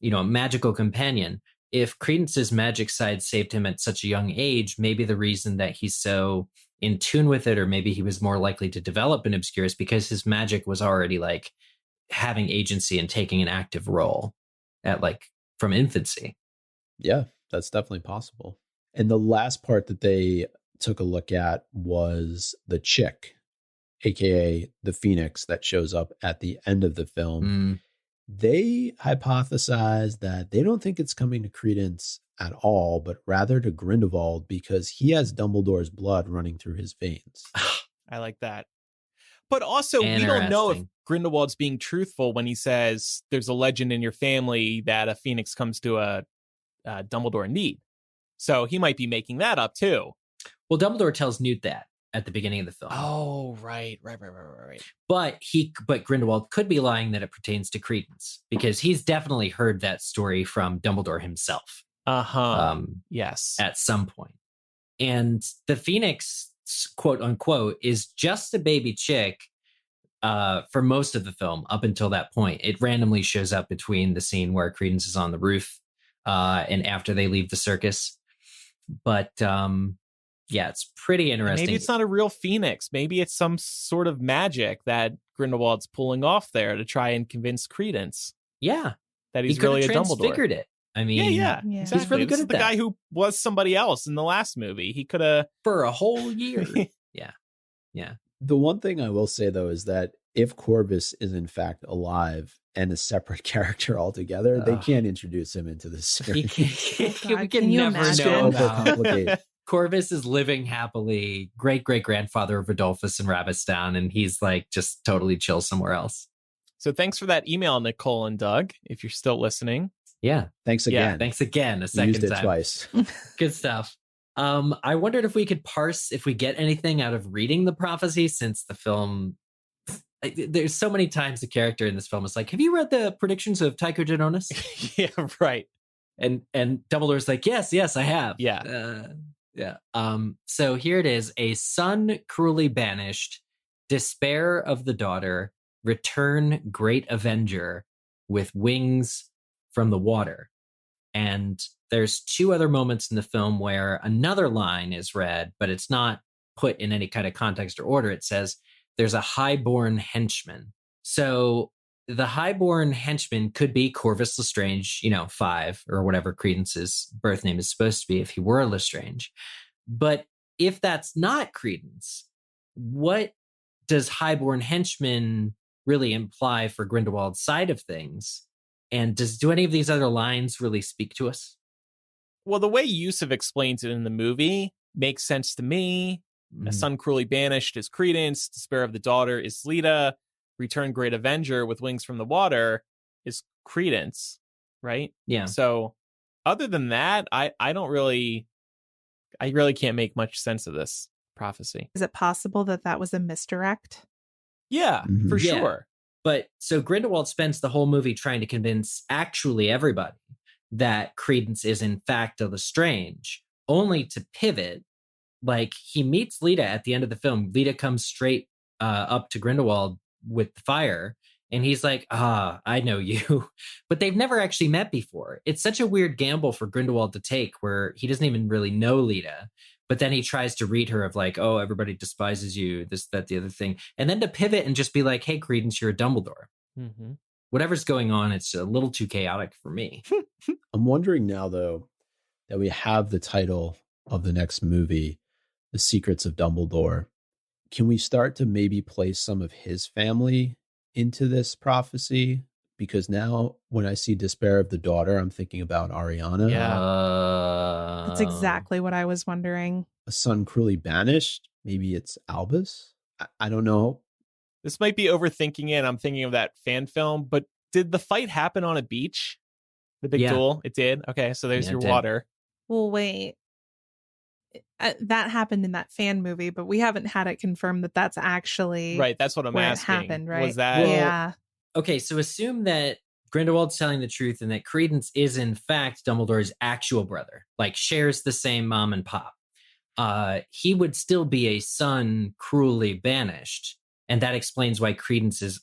S3: magical companion. If Credence's magic side saved him at such a young age, maybe the reason that he's so in tune with it, or maybe he was more likely to develop an Obscurus because his magic was already like having agency and taking an active role at like from infancy.
S1: Yeah, that's definitely possible. And the last part that they took a look at was the chick, aka the Phoenix that shows up at the end of the film. They hypothesize that they don't think it's coming to Credence at all, but rather to Grindelwald, because he has Dumbledore's blood running through his veins.
S2: I like that. But also, we don't know if Grindelwald's being truthful when he says there's a legend in your family that a Phoenix comes to a Dumbledore in need. So he might be making that up too.
S3: Well, Dumbledore tells Newt that at the beginning of the film.
S2: Oh, right.
S3: But Grindelwald could be lying that it pertains to Credence, because he's definitely heard that story from Dumbledore himself.
S2: Yes.
S3: At some point. And the Phoenix, quote unquote, is just a baby chick for most of the film up until that point. It randomly shows up between the scene where Credence is on the roof and after they leave the circus. But yeah, it's pretty interesting.
S2: Maybe it's not a real phoenix. Maybe it's some sort of magic that Grindelwald's pulling off there to try and convince Credence.
S3: Yeah.
S2: That he's
S3: he
S2: really a Dumbledore.
S3: Transfigured it. I mean,
S2: yeah.
S3: Exactly. He's really good at
S2: the
S3: that.
S2: guy who was somebody else in the last movie. He could have
S3: for a whole year. Yeah.
S1: The one thing I will say, though, is that if Corvus is in fact alive and a separate character altogether, they can't introduce him into this series.
S3: We can never know.
S1: Overcomplicate.
S3: Corvus is living happily, great-great-grandfather of Rodolphus and Rabbitstown, and he's like just totally chill somewhere else.
S2: So thanks for that email, Nicole and Doug, if you're still listening.
S3: Yeah.
S1: Thanks again.
S3: Yeah, thanks again. A second
S1: Used it
S3: time.
S1: Twice.
S3: Good stuff. I wondered if we could parse if we get anything out of reading the prophecy, since the film. There's so many times the character in this film is like, "Have you read the predictions of Tycho Genonis?"
S2: Yeah, right.
S3: And Dumbledore's like, "Yes, I have."
S2: Yeah.
S3: Yeah. So here it is: a son cruelly banished, despair of the daughter, return great avenger, with wings from the water. And there's two other moments in the film where another line is read, but it's not put in any kind of context or order. It says, there's a highborn henchman. So the highborn henchman could be Corvus Lestrange, 5, or whatever Credence's birth name is supposed to be if he were Lestrange. But if that's not Credence, what does highborn henchman really imply for Grindelwald's side of things? And do any of these other lines really speak to us?
S2: Well, the way Yusuf explains it in the movie makes sense to me. A son cruelly banished is Credence. Despair of the daughter is Lita. Return great avenger with wings from the water is Credence, right?
S3: Yeah.
S2: So other than that, I really can't make much sense of this prophecy.
S4: Is it possible that was a misdirect?
S2: Yeah, for sure.
S3: But so Grindelwald spends the whole movie trying to convince actually everybody that Credence is in fact a Lestrange, only to pivot. Like, he meets Lita at the end of the film. Lita comes straight up to Grindelwald with the fire, and he's like, I know you. But they've never actually met before. It's such a weird gamble for Grindelwald to take, where he doesn't even really know Lita. But then he tries to read her of like, oh, everybody despises you, this, that, the other thing. And then to pivot and just be like, hey, Credence, you're a Dumbledore.
S2: Mm-hmm.
S3: Whatever's going on, it's a little too chaotic for me.
S1: I'm wondering now, though, that we have the title of the next movie, The Secrets of Dumbledore. Can we start to maybe place some of his family into this prophecy? Because now when I see Despair of the Daughter, I'm thinking about Ariana.
S2: Yeah.
S4: That's exactly what I was wondering.
S1: A son cruelly banished. Maybe it's Albus. I don't know.
S2: This might be overthinking it. I'm thinking of that fan film, but did the fight happen on a beach? The big duel? It did? Okay, so there's your water.
S4: Well, wait. That happened in that fan movie, but we haven't had it confirmed that that's actually
S2: right. That's what I'm
S4: where
S2: asking.
S4: It happened, right?
S2: Was that?
S4: Yeah.
S3: Okay, so assume that Grindelwald's telling the truth and that Credence is in fact Dumbledore's actual brother, like shares the same mom and pop. He would still be a son cruelly banished, and that explains why Credence's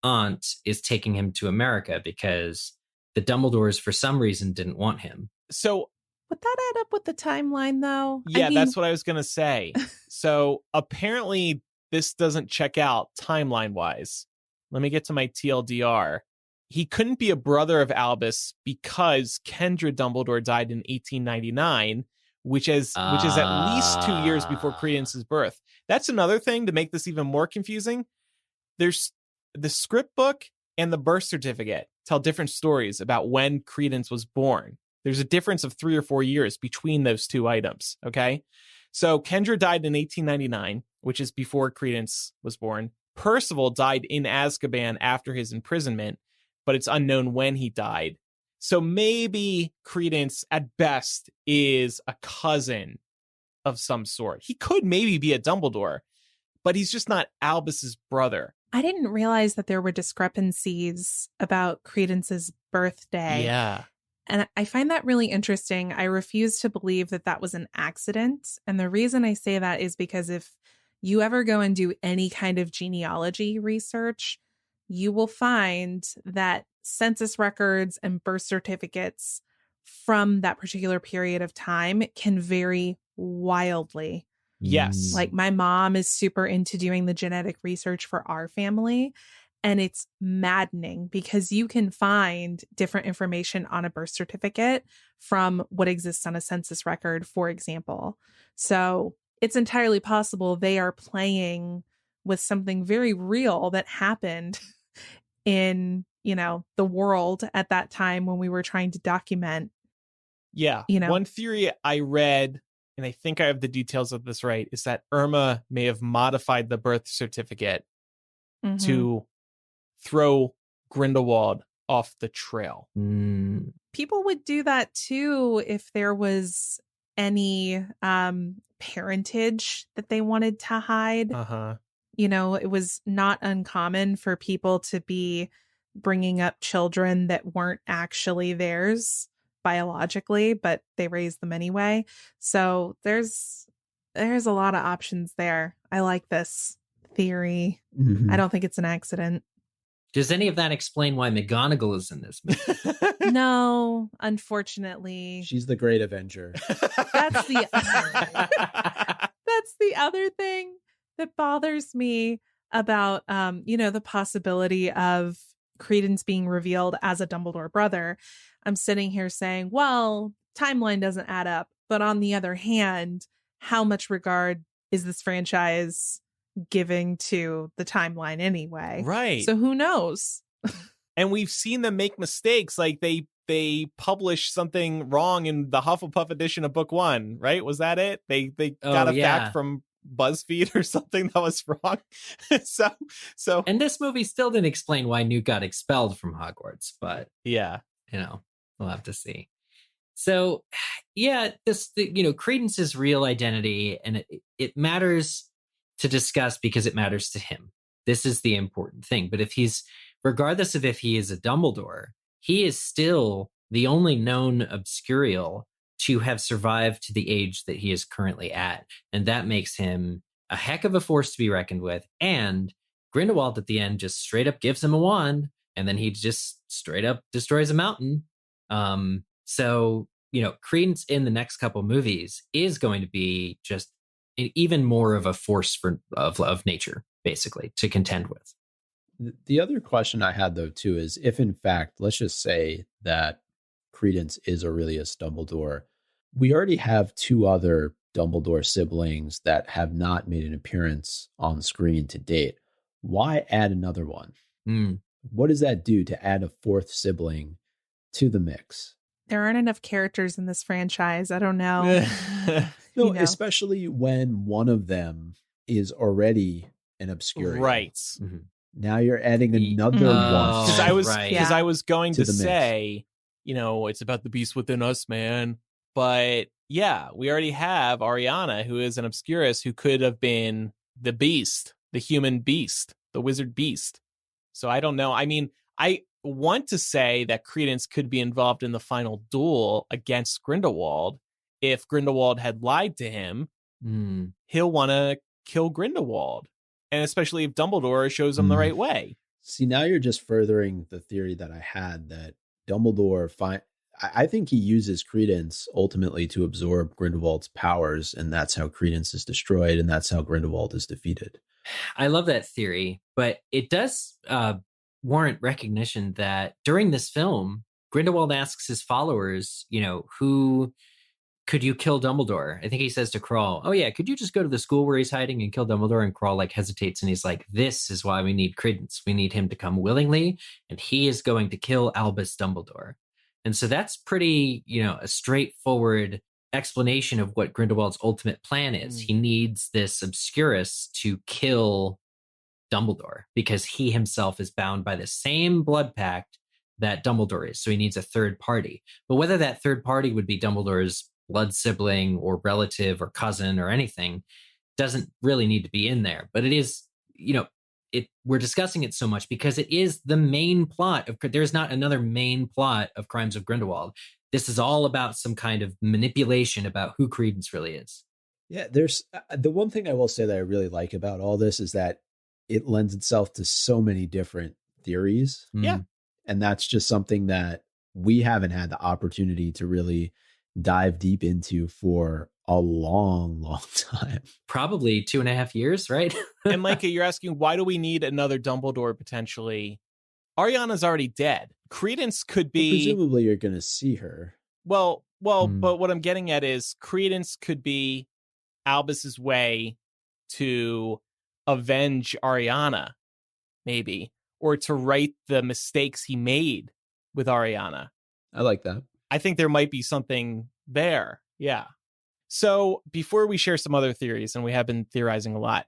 S3: aunt is taking him to America, because the Dumbledores for some reason didn't want him.
S2: So
S4: would that add up with the timeline, though?
S2: Yeah, that's what I was going to say. So apparently this doesn't check out timeline-wise. Let me get to my TLDR. He couldn't be a brother of Albus because Kendra Dumbledore died in 1899, which is at least 2 years before Credence's birth. That's another thing to make this even more confusing. There's the script book and the birth certificate tell different stories about when Credence was born. There's a difference of 3 or 4 years between those two items, okay? So Kendra died in 1899, which is before Credence was born. Percival died in Azkaban after his imprisonment, but it's unknown when he died. So maybe Credence, at best, is a cousin of some sort. He could maybe be a Dumbledore, but he's just not Albus's brother.
S4: I didn't realize that there were discrepancies about Credence's birthday.
S2: Yeah.
S4: And I find that really interesting. I refuse to believe that that was an accident. And the reason I say that is because if you ever go and do any kind of genealogy research, you will find that census records and birth certificates from that particular period of time can vary wildly.
S2: Yes.
S4: Like my mom is super into doing the genetic research for our family. And it's maddening because you can find different information on a birth certificate from what exists on a census record, for example. So it's entirely possible they are playing with something very real that happened in, the world at that time when we were trying to document.
S2: Yeah. One theory I read, and I think I have the details of this right, is that Irma may have modified the birth certificate to throw Grindelwald off the trail.
S4: People would do that too if there was any parentage that they wanted to hide. It was not uncommon for people to be bringing up children that weren't actually theirs biologically, but they raised them anyway. So there's a lot of options there. I like this theory. I don't think it's an accident.
S3: Does any of that explain why McGonagall is in this movie?
S4: No, unfortunately.
S1: She's the great Avenger.
S4: That's the other thing that bothers me about the possibility of Credence being revealed as a Dumbledore brother. I'm sitting here saying, well, timeline doesn't add up. But on the other hand, how much regard is this franchise giving to the timeline anyway?
S2: Right.
S4: So who knows?
S2: And we've seen them make mistakes. Like they published something wrong in the Hufflepuff edition of book 1, right? Was that it? They got a fact from BuzzFeed or something that was wrong. so
S3: and this movie still didn't explain why Newt got expelled from Hogwarts, but
S2: yeah,
S3: we'll have to see. So Credence's real identity, and it matters to discuss because it matters to him. This is the important thing. But regardless of if he is a Dumbledore, he is still the only known Obscurial to have survived to the age that he is currently at. And that makes him a heck of a force to be reckoned with. And Grindelwald at the end just straight up gives him a wand, and then he just straight up destroys a mountain. So Credence in the next couple movies is going to be just even more of a force of nature, basically, to contend with.
S1: The other question I had, though, too, is if, in fact, let's just say that Credence is Aurelius Dumbledore, we already have 2 other Dumbledore siblings that have not made an appearance on screen to date. Why add another one? What does that do to add a 4th sibling to the mix?
S4: There aren't enough characters in this franchise. I don't know.
S1: No, especially when one of them is already an Obscurial.
S2: Right.
S1: Mm-hmm. Now you're adding another one.
S2: Because I was going to say, it's about the beast within us, man. But yeah, we already have Ariana, who is an Obscurus, who could have been the beast, the human beast, the wizard beast. So I don't know. I mean, I want to say that Credence could be involved in the final duel against Grindelwald. If Grindelwald had lied to him, he'll want to kill Grindelwald. And especially if Dumbledore shows him the right way.
S1: See, now you're just furthering the theory that I had that Dumbledore I think he uses Credence ultimately to absorb Grindelwald's powers, and that's how Credence is destroyed, and that's how Grindelwald is defeated.
S3: I love that theory, but it does warrant recognition that during this film, Grindelwald asks his followers, who could you kill Dumbledore? I think he says to Crawl, oh yeah, could you just go to the school where he's hiding and kill Dumbledore? And Crawl hesitates, and he's like, this is why we need Credence. We need him to come willingly, and he is going to kill Albus Dumbledore. And so that's pretty, a straightforward explanation of what Grindelwald's ultimate plan is. He needs this Obscurus to kill Dumbledore because he himself is bound by the same blood pact that Dumbledore is. So he needs a third party. But whether that third party would be Dumbledore's blood sibling or relative or cousin or anything doesn't really need to be in there. But it is, we're discussing it so much because it is the main plot of, there's not another main plot of Crimes of Grindelwald. This is all about some kind of manipulation about who Credence really is.
S1: Yeah, there's the one thing I will say that I really like about all this is that it lends itself to so many different theories.
S2: Yeah.
S1: And that's just something that we haven't had the opportunity to really dive deep into for a long, long time.
S3: Probably 2.5 years, right?
S2: And Micah, you're asking, why do we need another Dumbledore potentially? Ariana's already dead. Credence could be...
S1: Well, presumably you're going to see her.
S2: Well, but what I'm getting at is Credence could be Albus's way to avenge Ariana, maybe, or to right the mistakes he made with Ariana.
S1: I like that.
S2: I think there might be something there. Yeah. So before we share some other theories, and we have been theorizing a lot,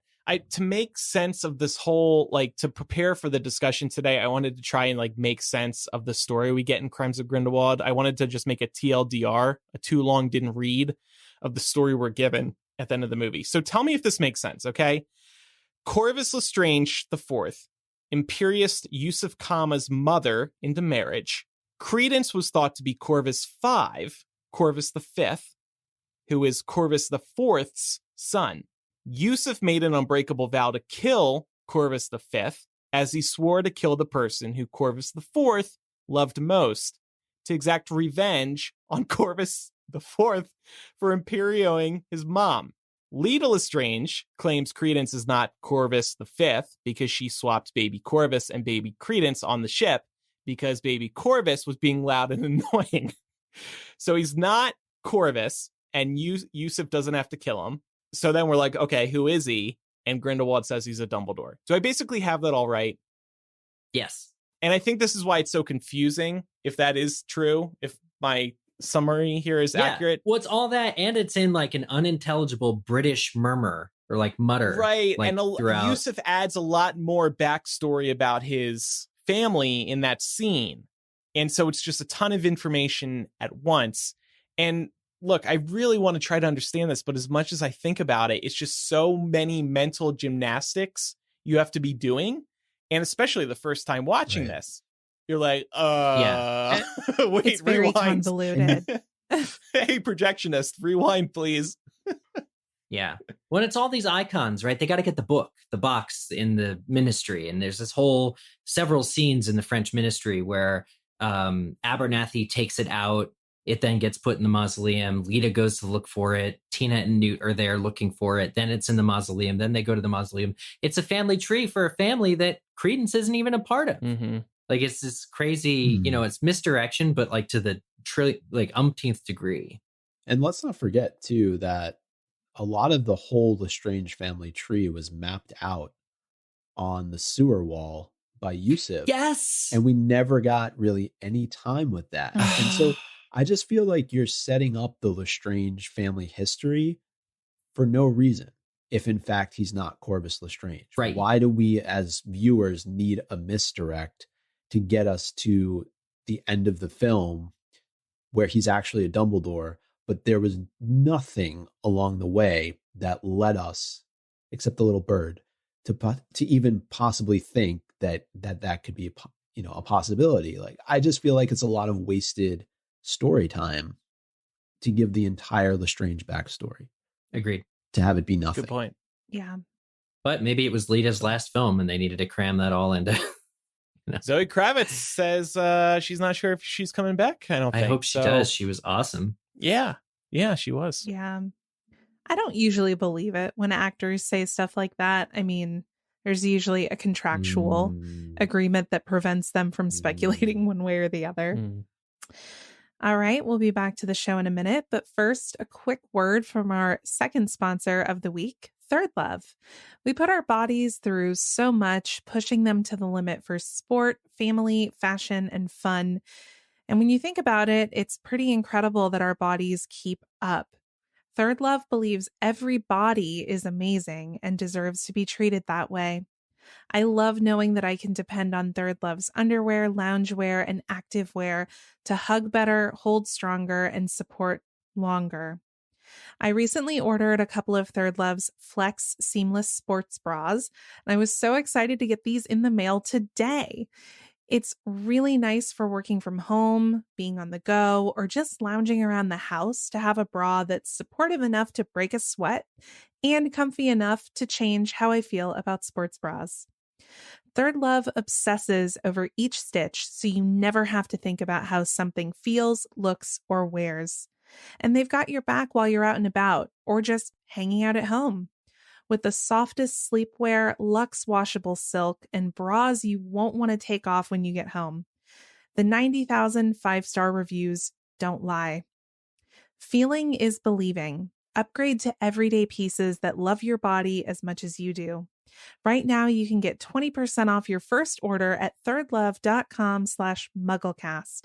S2: to make sense of this whole, like, to prepare for the discussion today, I wanted to try and like make sense of the story we get in Crimes of Grindelwald. I wanted to just make a TLDR, a too long didn't read, of the story we're given at the end of the movie. So tell me if this makes sense, okay? Corvus Lestrange IV, Imperious Yusuf Kama's mother into marriage. Credence was thought to be Corvus V, Corvus V, who is Corvus IV's son. Yusuf made an unbreakable vow to kill Corvus V, as he swore to kill the person who Corvus IV loved most, to exact revenge on Corvus IV for imperioing his mom. Leta Lestrange claims Credence is not Corvus V because she swapped baby Corvus and baby Credence on the ship because baby Corvus was being loud and annoying. So he's not Corvus, and Yusuf doesn't have to kill him. So then we're like, okay, who is he? And Grindelwald says he's a Dumbledore. So I basically have that all right.
S3: Yes.
S2: And I think this is why it's so confusing, if that is true, if my summary here is accurate.
S3: Well, it's all that, and it's in like an unintelligible British murmur or like mutter.
S2: Right.
S3: Like,
S2: and
S3: throughout.
S2: Yusuf adds a lot more backstory about his family in that scene. And so it's just a ton of information at once. And look, I really want to try to understand this, but as much as I think about it, it's just so many mental gymnastics you have to be doing. And especially the first time watching this, you're like, wait,
S4: it's very
S2: rewind.
S4: convoluted.
S2: Hey, projectionist, rewind, please.
S3: Yeah. When it's all these icons, right? They got to get the box in the ministry. And there's this whole several scenes in the French ministry where Abernathy takes it out. It then gets put in the mausoleum. Leta goes to look for it. Tina and Newt are there looking for it. Then it's in the mausoleum. Then they go to the mausoleum. It's a family tree for a family that Credence isn't even a part of.
S2: Mm-hmm.
S3: Like, it's this crazy, it's misdirection, but like to the umpteenth degree.
S1: And let's not forget, too, that a lot of the whole Lestrange family tree was mapped out on the sewer wall by Yusuf.
S3: Yes.
S1: And we never got really any time with that. And so I just feel like you're setting up the Lestrange family history for no reason, if in fact he's not Corvus Lestrange.
S3: Right.
S1: Why do we as viewers need a misdirect to get us to the end of the film where he's actually a Dumbledore, but there was nothing along the way that led us, except the little bird, to even possibly think that could be a possibility. Like, I just feel like it's a lot of wasted story time to give the entire Lestrange backstory.
S3: Agreed.
S1: To have it be nothing.
S2: Good point.
S4: Yeah.
S3: But maybe it was Leta's last film and they needed to cram that all into.
S2: Zoe Kravitz says she's not sure if she's coming back. I
S3: hope she does. She was awesome.
S2: Yeah, she was.
S4: Yeah. I don't usually believe it when actors say stuff like that. I mean, there's usually a contractual agreement that prevents them from speculating one way or the other. All right, we'll be back to the show in a minute, but first, a quick word from our second sponsor of the week, Third Love. We put our bodies through so much, pushing them to the limit for sport, family, fashion, and fun. And when you think about it, it's pretty incredible that our bodies keep up. Third Love believes every body is amazing and deserves to be treated that way. I love knowing that I can depend on Third Love's underwear, loungewear, and activewear to hug better, hold stronger, and support longer. I recently ordered a couple of Third Love's Flex Seamless Sports Bras, and I was so excited to get these in the mail today. It's really nice for working from home, being on the go, or just lounging around the house to have a bra that's supportive enough to break a sweat and comfy enough to change how I feel about sports bras. Third Love obsesses over each stitch, so you never have to think about how something feels, looks, or wears. And they've got your back while you're out and about, or just hanging out at home. With the softest sleepwear, luxe washable silk, and bras you won't want to take off when you get home. The 90,000 five-star reviews don't lie. Feeling is believing. Upgrade to everyday pieces that love your body as much as you do. Right now, you can get 20% off your first order at thirdlove.com/MuggleCast.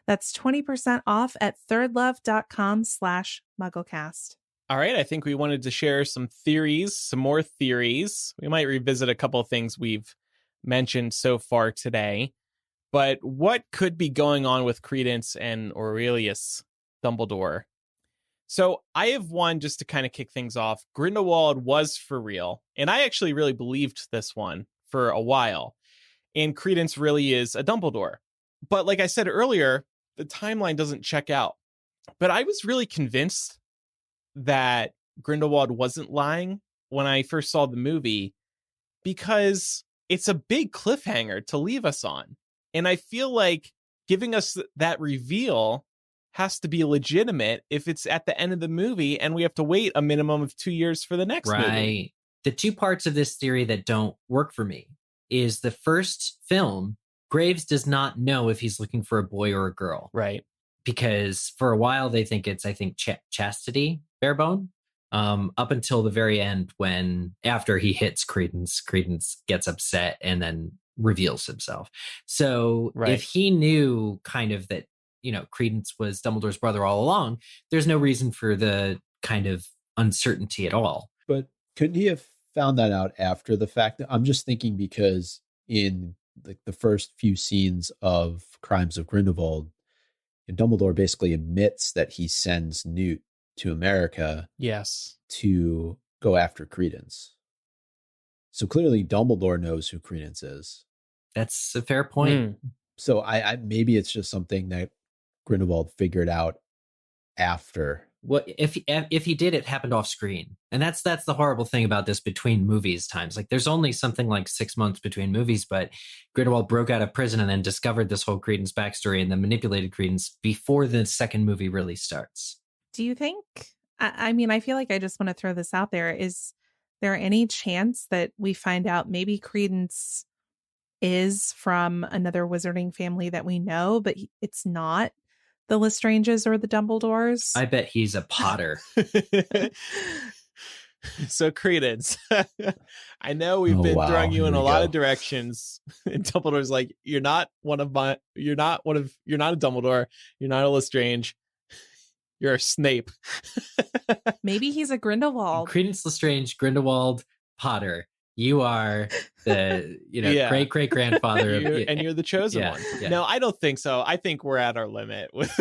S4: That's 20% off at thirdlove.com/MuggleCast.
S2: All right, I think we wanted to share some more theories. We might revisit a couple of things we've mentioned so far today. But what could be going on with Credence and Aurelius Dumbledore? So I have one just to kind of kick things off. Grindelwald was for real. And I actually really believed this one for a while. And Credence really is a Dumbledore. But like I said earlier, the timeline doesn't check out. But I was really convinced that Grindelwald wasn't lying when I first saw the movie, because it's a big cliffhanger to leave us on. And I feel like giving us that reveal has to be legitimate if it's at the end of the movie and we have to wait a minimum of 2 years for the next movie.
S3: Right. The two parts of this theory that don't work for me is the first film, Graves does not know if he's looking for a boy or a girl.
S2: Right.
S3: Because for a while they think it's, Chastity Barebone, up until the very end when, after he hits Credence gets upset and then reveals himself. So if he knew kind of that, Credence was Dumbledore's brother all along, there's no reason for the kind of uncertainty at all.
S1: But couldn't he have found that out after the fact? I'm just thinking because in the first few scenes of Crimes of Grindelwald, Dumbledore basically admits that he sends Newt to America to go after Credence. So clearly Dumbledore knows who Credence is.
S3: That's a fair point.
S1: So I maybe it's just something that Grindelwald figured out after.
S3: Well, if he did, it happened off screen. And that's the horrible thing about this between movies times. Like, there's only something like 6 months between movies, but Grindelwald broke out of prison and then discovered this whole Credence backstory and then manipulated Credence before the second movie really starts.
S4: Do you think, I mean, I feel like I just want to throw this out there. Is there any chance that we find out maybe Credence is from another wizarding family that we know, but it's not the Lestranges or the Dumbledores?
S3: I bet he's a Potter.
S2: So Credence, I know we've been throwing you in a lot of directions, and Dumbledore's like, you're not a Dumbledore, you're not a Lestrange, you're a Snape.
S4: Maybe he's a Grindelwald.
S3: Credence Lestrange, Grindelwald, Potter. You are the great grandfather
S2: and you're the chosen one.
S3: Yeah.
S2: No, I don't think so. I think we're at our limit with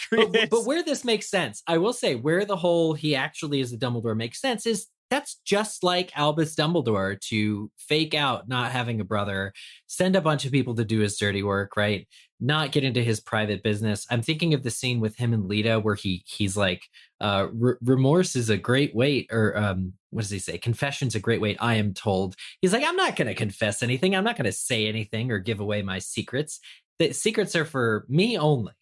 S2: Credence.
S3: But where this makes sense, I will say, where the whole he actually is the Dumbledore makes sense is that's just like Albus Dumbledore to fake out not having a brother, send a bunch of people to do his dirty work, right? Not get into his private business. I'm thinking of the scene with him and Lita where he's like, remorse is a great weight, or what does he say? Confession's a great weight, I am told. He's like, I'm not going to confess anything. I'm not going to say anything or give away my secrets. The secrets are for me only.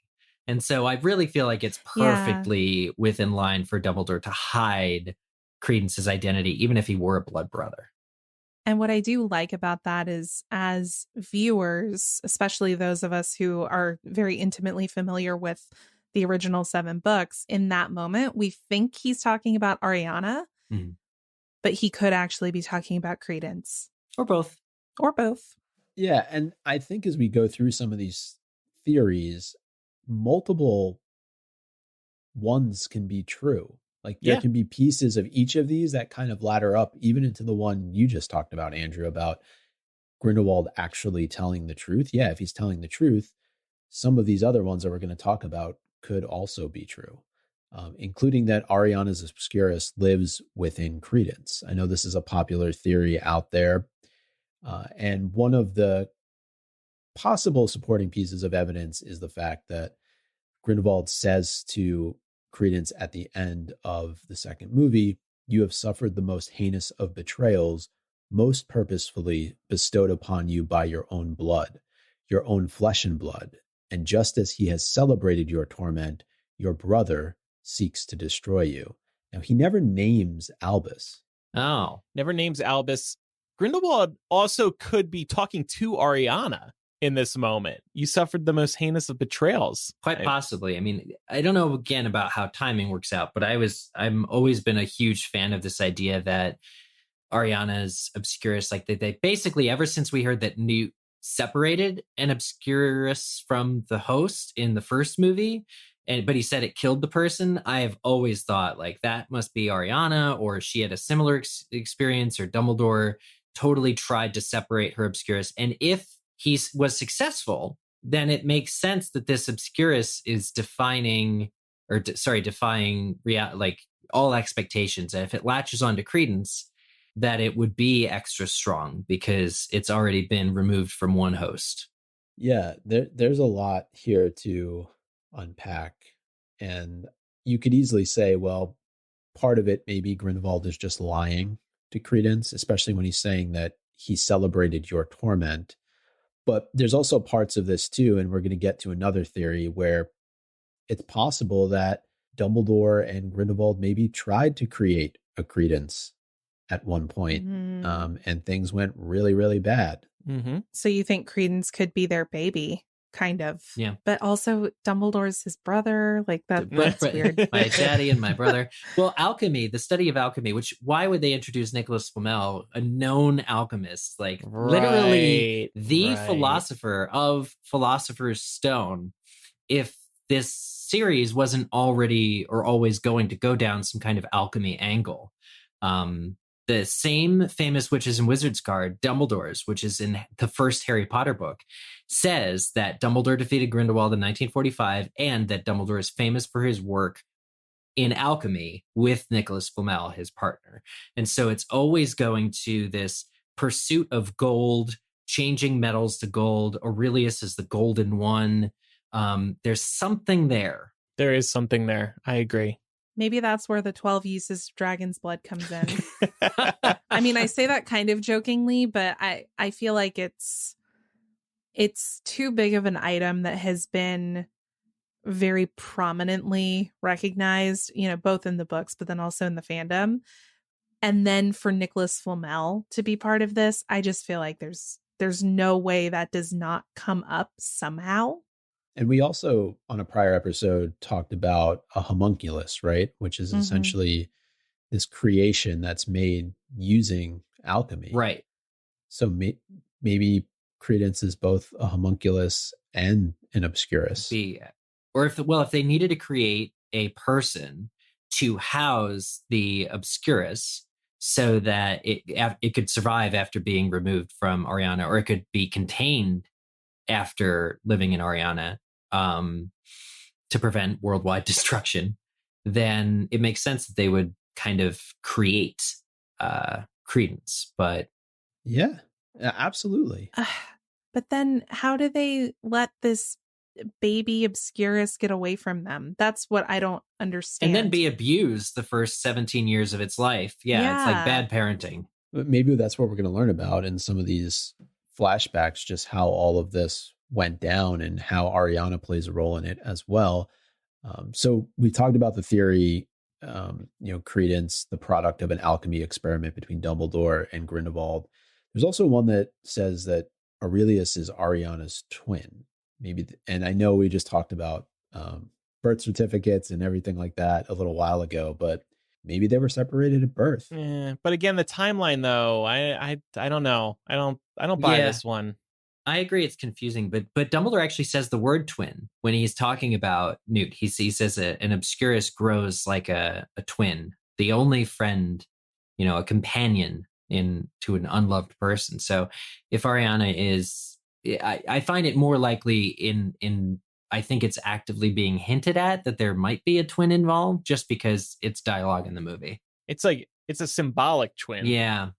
S3: And so I really feel like it's perfectly within line for Dumbledore to hide Credence's identity, even if he were a blood brother.
S4: And what I do like about that is, as viewers, especially those of us who are very intimately familiar with the original 7 books, in that moment, we think he's talking about Ariana, but he could actually be talking about Credence.
S3: Or both.
S1: Yeah, and I think as we go through some of these theories, multiple ones can be true. Like there can be pieces of each of these that kind of ladder up even into the one you just talked about, Andrew, about Grindelwald actually telling the truth. Yeah, if he's telling the truth, some of these other ones that we're going to talk about could also be true. including that Ariana's Obscurus lives within Credence. I know this is a popular theory out there, and one of the possible supporting pieces of evidence is the fact that Grindelwald says to Credence at the end of the second movie, "You have suffered the most heinous of betrayals, most purposefully bestowed upon you by your own blood, your own flesh and blood. And just as he has celebrated your torment, your brother seeks to destroy you." Now, he never names Albus.
S3: Oh,
S2: Never names Albus. Grindelwald also could be talking to Ariana in this moment. You suffered the most heinous of betrayals.
S3: quite possibly. I mean, I don't know again about how timing works out, but I'm always been a huge fan of this idea that Ariana's Obscurus, like they basically, ever since we heard that Newt separated an Obscurus from the host in the first movie, but he said it killed the person, I have always thought like that must be Ariana, or she had a similar experience, or Dumbledore totally tried to separate her Obscurus. And if he was successful, then it makes sense that this Obscurus is defying like all expectations. And if it latches onto Credence, that it would be extra strong because it's already been removed from one host.
S1: Yeah, there's a lot here to unpack. And you could easily say, well, part of it, maybe Grindelwald is just lying to Credence, especially when he's saying that he celebrated your torment. But there's also parts of this too, and we're going to get to another theory where it's possible that Dumbledore and Grindelwald maybe tried to create a Credence at one point, and things went really, really bad.
S2: Mm-hmm.
S4: So you think Credence could be their baby, kind of.
S3: Yeah.
S4: But also Dumbledore's his brother. Like that's weird.
S3: My daddy and my brother. Well, alchemy, the study of alchemy, why would they introduce Nicholas Flamel, a known alchemist, like literally the philosopher of Philosopher's Stone, if this series wasn't already or always going to go down some kind of alchemy angle? The same famous Witches and Wizards card, Dumbledore's, which is in the first Harry Potter book, says that Dumbledore defeated Grindelwald in 1945 and that Dumbledore is famous for his work in alchemy with Nicholas Flamel, his partner. And so it's always going to this pursuit of gold, changing metals to gold. Aurelius is the golden one. There's something there.
S2: There is something there. I agree.
S4: Maybe that's where the 12 uses of dragon's blood comes in. I mean, I say that kind of jokingly, but I feel like it's too big of an item that has been very prominently recognized, both in the books, but then also in the fandom. And then for Nicholas Flamel to be part of this, I just feel like there's no way that does not come up somehow.
S1: And we also, on a prior episode, talked about a homunculus, right? Which is essentially this creation that's made using alchemy.
S3: Right.
S1: So maybe Credence is both a homunculus and an Obscurus.
S3: Or if they needed to create a person to house the Obscurus so that it could survive after being removed from Ariana, or it could be contained after living in Ariana, to prevent worldwide destruction, then it makes sense that they would kind of create Credence. But
S1: yeah, absolutely.
S4: But then how do they let this baby Obscurus get away from them? That's what I don't understand.
S3: And then be abused the first 17 years of its life. Yeah. It's like bad parenting.
S1: But maybe that's what we're going to learn about in some of these flashbacks, just how all of this went down and how Ariana plays a role in it as well. So we talked about the theory, Credence, the product of an alchemy experiment between Dumbledore and Grindelwald. There's also one that says that Aurelius is Ariana's twin. And I know we just talked about birth certificates and everything like that a little while ago, but maybe they were separated at birth.
S2: Yeah, but again, the timeline though, I don't know. I don't buy this one.
S3: I agree, it's confusing, but Dumbledore actually says the word twin when he's talking about Newt. He says an Obscurus grows like a twin, the only friend, a companion to an unloved person. So if Ariana is, I find it more likely in I think it's actively being hinted at that there might be a twin involved just because it's dialogue in the movie.
S2: It's like, it's a symbolic twin.
S3: Yeah.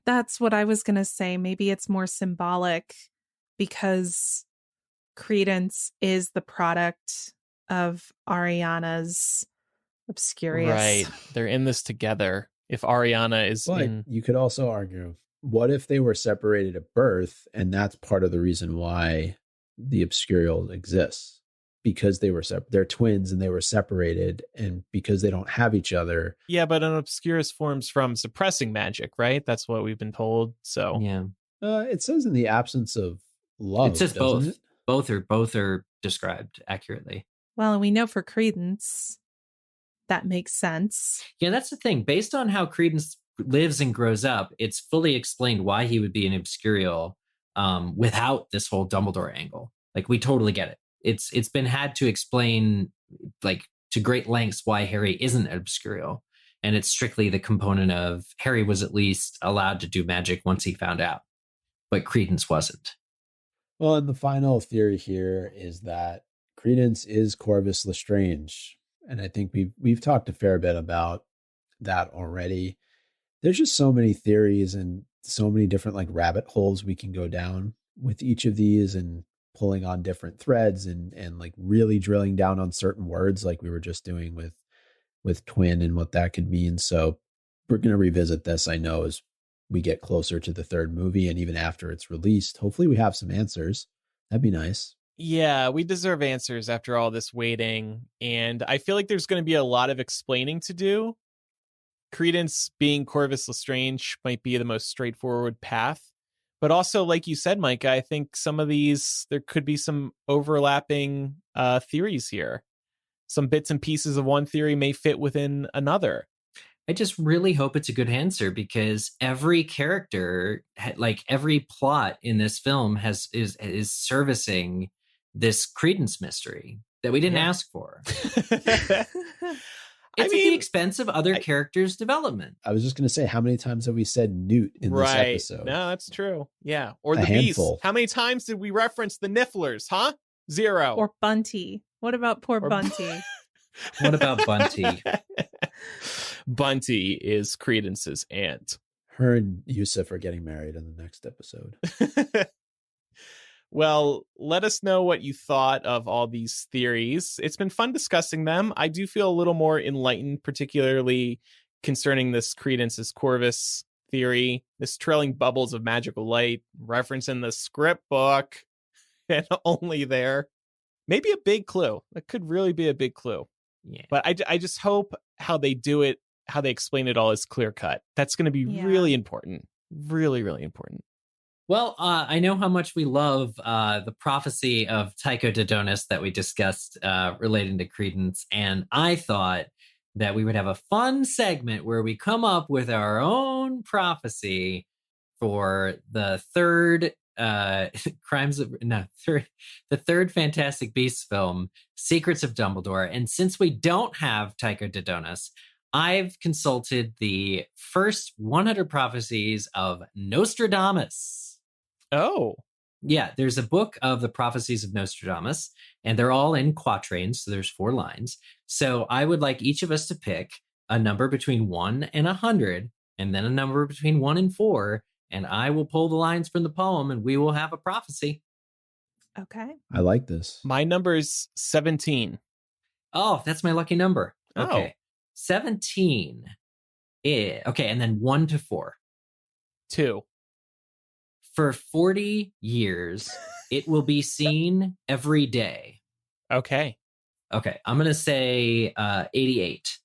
S4: That's what I was going to say. Maybe it's more symbolic because Credence is the product of Ariana's Obscurious.
S2: Right. They're in this together. If Ariana is
S1: But
S2: in...
S1: you could also argue, what if they were separated at birth, and that's part of the reason why the Obscurial exists? Because they were they're twins and they were separated, and because they don't have each other.
S2: Yeah, but an Obscurus forms from suppressing magic, right? That's what we've been told. So
S3: Yeah.
S1: It says in the absence of love.
S3: It says
S1: doesn't
S3: both.
S1: it?
S3: Both are described accurately.
S4: Well, and we know for Credence, that makes sense.
S3: Yeah, that's the thing. Based on how Credence lives and grows up, it's fully explained why he would be an Obscurial without this whole Dumbledore angle. Like, we totally get it. It's been had to explain, like, to great lengths why Harry isn't an Obscurial. And it's strictly the component of Harry was at least allowed to do magic once he found out, but Credence wasn't.
S1: Well, and the final theory here is that Credence is Corvus Lestrange. And I think we've talked a fair bit about that already. There's just so many theories and so many different like rabbit holes we can go down with each of these, and pulling on different threads and like really drilling down on certain words like we were just doing with twin and what that could mean. So we're going to revisit this, I know, as we get closer to the third movie, and even after it's released. Hopefully we have some answers. That'd be nice.
S2: yeah, we deserve answers after all this waiting. And I feel like there's going to be a lot of explaining to do. Credence being Corvus Lestrange might be the most straightforward path. But also, like you said, Micah, I think some of these, there could be some overlapping theories here. Some bits and pieces of one theory may fit within another.
S3: I just really hope it's a good answer, because every character, like every plot in this film is servicing this Credence mystery that we didn't ask for. It's at the expense of other characters' development.
S1: I was just going to say, how many times have we said Newt in this episode?
S2: No, that's true. Yeah. Or the
S1: handful.
S2: Beast. How many times did we reference the Nifflers, huh? 0.
S4: Or Bunty. What about poor Bunty?
S3: What about Bunty?
S2: Bunty is Credence's aunt.
S1: Her and Yusuf are getting married in the next episode.
S2: Well, let us know what you thought of all these theories. It's been fun discussing them. I do feel a little more enlightened, particularly concerning this Credence's Corvus theory, this trailing bubbles of magical light, reference in the script book, and only there. Maybe a big clue. That could really be a big clue.
S3: Yeah.
S2: But I just hope how they do it, how they explain it all is clear cut. That's going to be really important. Really, really important.
S3: Well, I know how much we love the prophecy of Tycho Dodonus that we discussed relating to Credence, and I thought that we would have a fun segment where we come up with our own prophecy for the third third Fantastic Beasts film, Secrets of Dumbledore. And since we don't have Tycho Dodonus, I've consulted the first 100 prophecies of Nostradamus.
S2: Oh.
S3: Yeah, there's a book of the prophecies of Nostradamus, and they're all in quatrains, so there's 4 lines. So I would like each of us to pick a number between 1 and 100, and then a number between 1 and 4, and I will pull the lines from the poem, and we will have a prophecy.
S4: Okay.
S1: I like this.
S2: My number is 17.
S3: Oh, that's my lucky number. Okay.
S2: Oh.
S3: 17. Okay, and then 1 to 4.
S2: 2.
S3: For 40 years, it will be seen every day.
S2: Okay.
S3: Okay, I'm going to say 88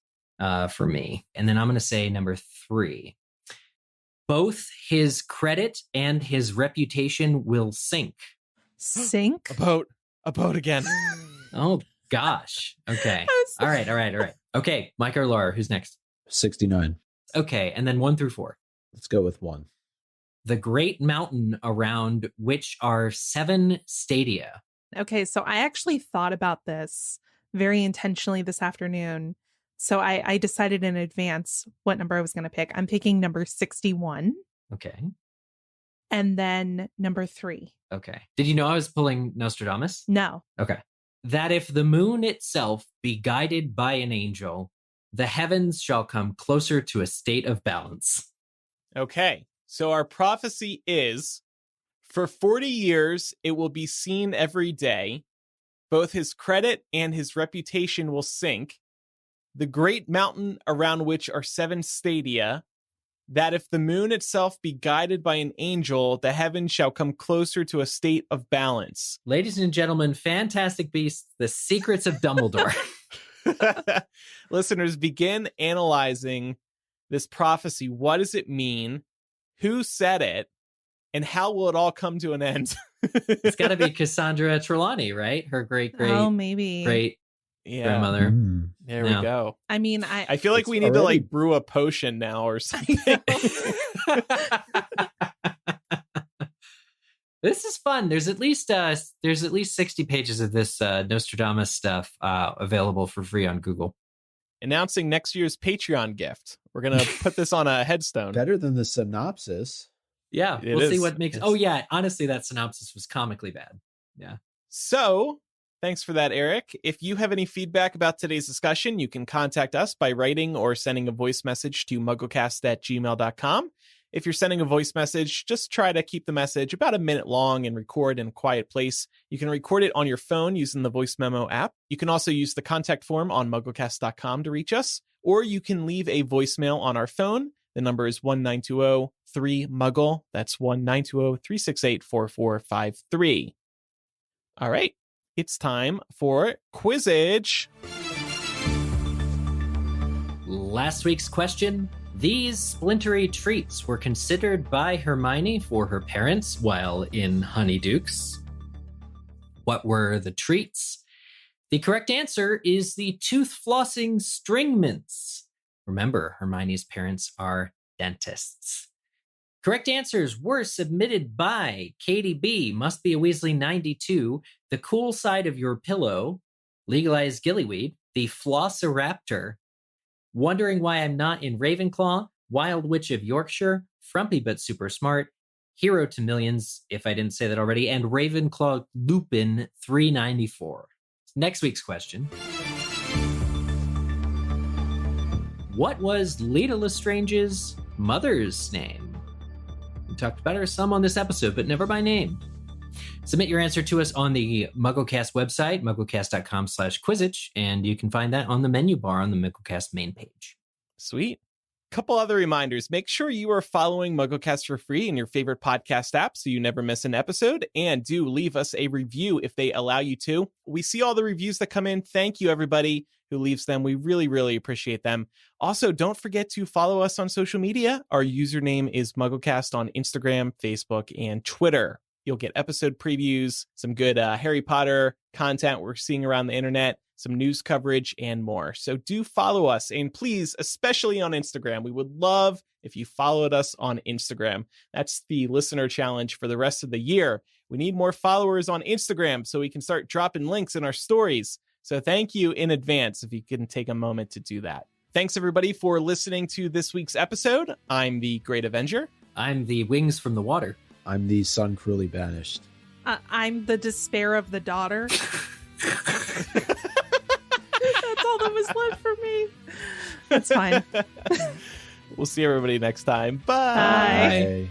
S3: for me. And then I'm going to say number 3. Both his credit and his reputation will sink.
S4: Sink?
S2: A boat again.
S3: Oh, gosh. Okay. All right. Okay, Micah or Laura, who's next?
S1: 69.
S3: Okay, and then 1 through 4.
S1: Let's go with 1.
S3: The great mountain around which are 7 stadia.
S4: Okay, so I actually thought about this very intentionally this afternoon. So I decided in advance what number I was going to pick. I'm picking number 61.
S3: Okay.
S4: And then number 3.
S3: Okay. Did you know I was pulling Nostradamus?
S4: No.
S3: Okay. that if the moon itself be guided by an angel, the heavens shall come closer to a state of balance.
S2: Okay, so our prophecy is, for 40 years, it will be seen every day. Both his credit and his reputation will sink. The great mountain around which are 7 stadia, that if the moon itself be guided by an angel, the heavens shall come closer to a state of balance.
S3: Ladies and gentlemen, Fantastic Beasts, The Secrets of Dumbledore.
S2: Listeners, begin analyzing this prophecy. What does it mean? Who said it? And how will it all come to an end?
S3: It's got to be Cassandra Trelawney, right? Her great
S4: maybe.
S3: grandmother.
S2: There we go.
S4: I mean,
S2: I feel like we need to like brew a potion now or something.
S3: This is fun. There's at least 60 pages of this Nostradamus stuff available for free on Google.
S2: Announcing next year's Patreon gift. We're gonna put this on a headstone.
S1: Better than the synopsis.
S3: Yeah, we'll see what makes. Oh yeah, honestly, that synopsis was comically bad. Yeah.
S2: So, thanks for that, Eric. If you have any feedback about today's discussion, you can contact us by writing or sending a voice message to MuggleCast@gmail.com. If you're sending a voice message, just try to keep the message about a minute long and record in a quiet place. You can record it on your phone using the voice memo app. You can also use the contact form on MuggleCast.com to reach us, or you can leave a voicemail on our phone. The number is 1-920-3-MUGGLE. That's 1-920-368-4453. All right, it's time for Quizzage.
S3: Last week's question. These splintery treats were considered by Hermione for her parents while in Honeydukes. What were the treats? The correct answer is the tooth-flossing string mints. Remember, Hermione's parents are dentists. Correct answers were submitted by Katie B, Must Be a Weasley 92, The Cool Side of Your Pillow, Legalized Gillyweed, The Flossiraptor, Wondering Why I'm Not in Ravenclaw, Wild Witch of Yorkshire, Frumpy But Super Smart, Hero to Millions, if I didn't say that already, and Ravenclaw Lupin 394. Next week's question. What was Leta Lestrange's mother's name? We talked about her some on this episode, but never by name. Submit your answer to us on the MuggleCast website, mugglecast.com/Quizzitch, and you can find that on the menu bar on the MuggleCast main page.
S2: Sweet. Couple other reminders. Make sure you are following MuggleCast for free in your favorite podcast app so you never miss an episode, and do leave us a review if they allow you to. We see all the reviews that come in. Thank you, everybody who leaves them. We really, really appreciate them. Also, don't forget to follow us on social media. Our username is MuggleCast on Instagram, Facebook, and Twitter. You'll get episode previews, some good Harry Potter content we're seeing around the internet, some news coverage, and more. So do follow us, and please, especially on Instagram, we would love if you followed us on Instagram. That's the listener challenge for the rest of the year. We need more followers on Instagram so we can start dropping links in our stories. So thank you in advance if you can take a moment to do that. Thanks, everybody, for listening to this week's episode. I'm the Great Avenger.
S3: I'm the Wings from the Water.
S1: I'm the son cruelly banished.
S4: I'm the despair of the daughter. That's all that was left for me. That's fine.
S2: We'll see everybody next time. Bye.
S4: Bye.
S1: Bye.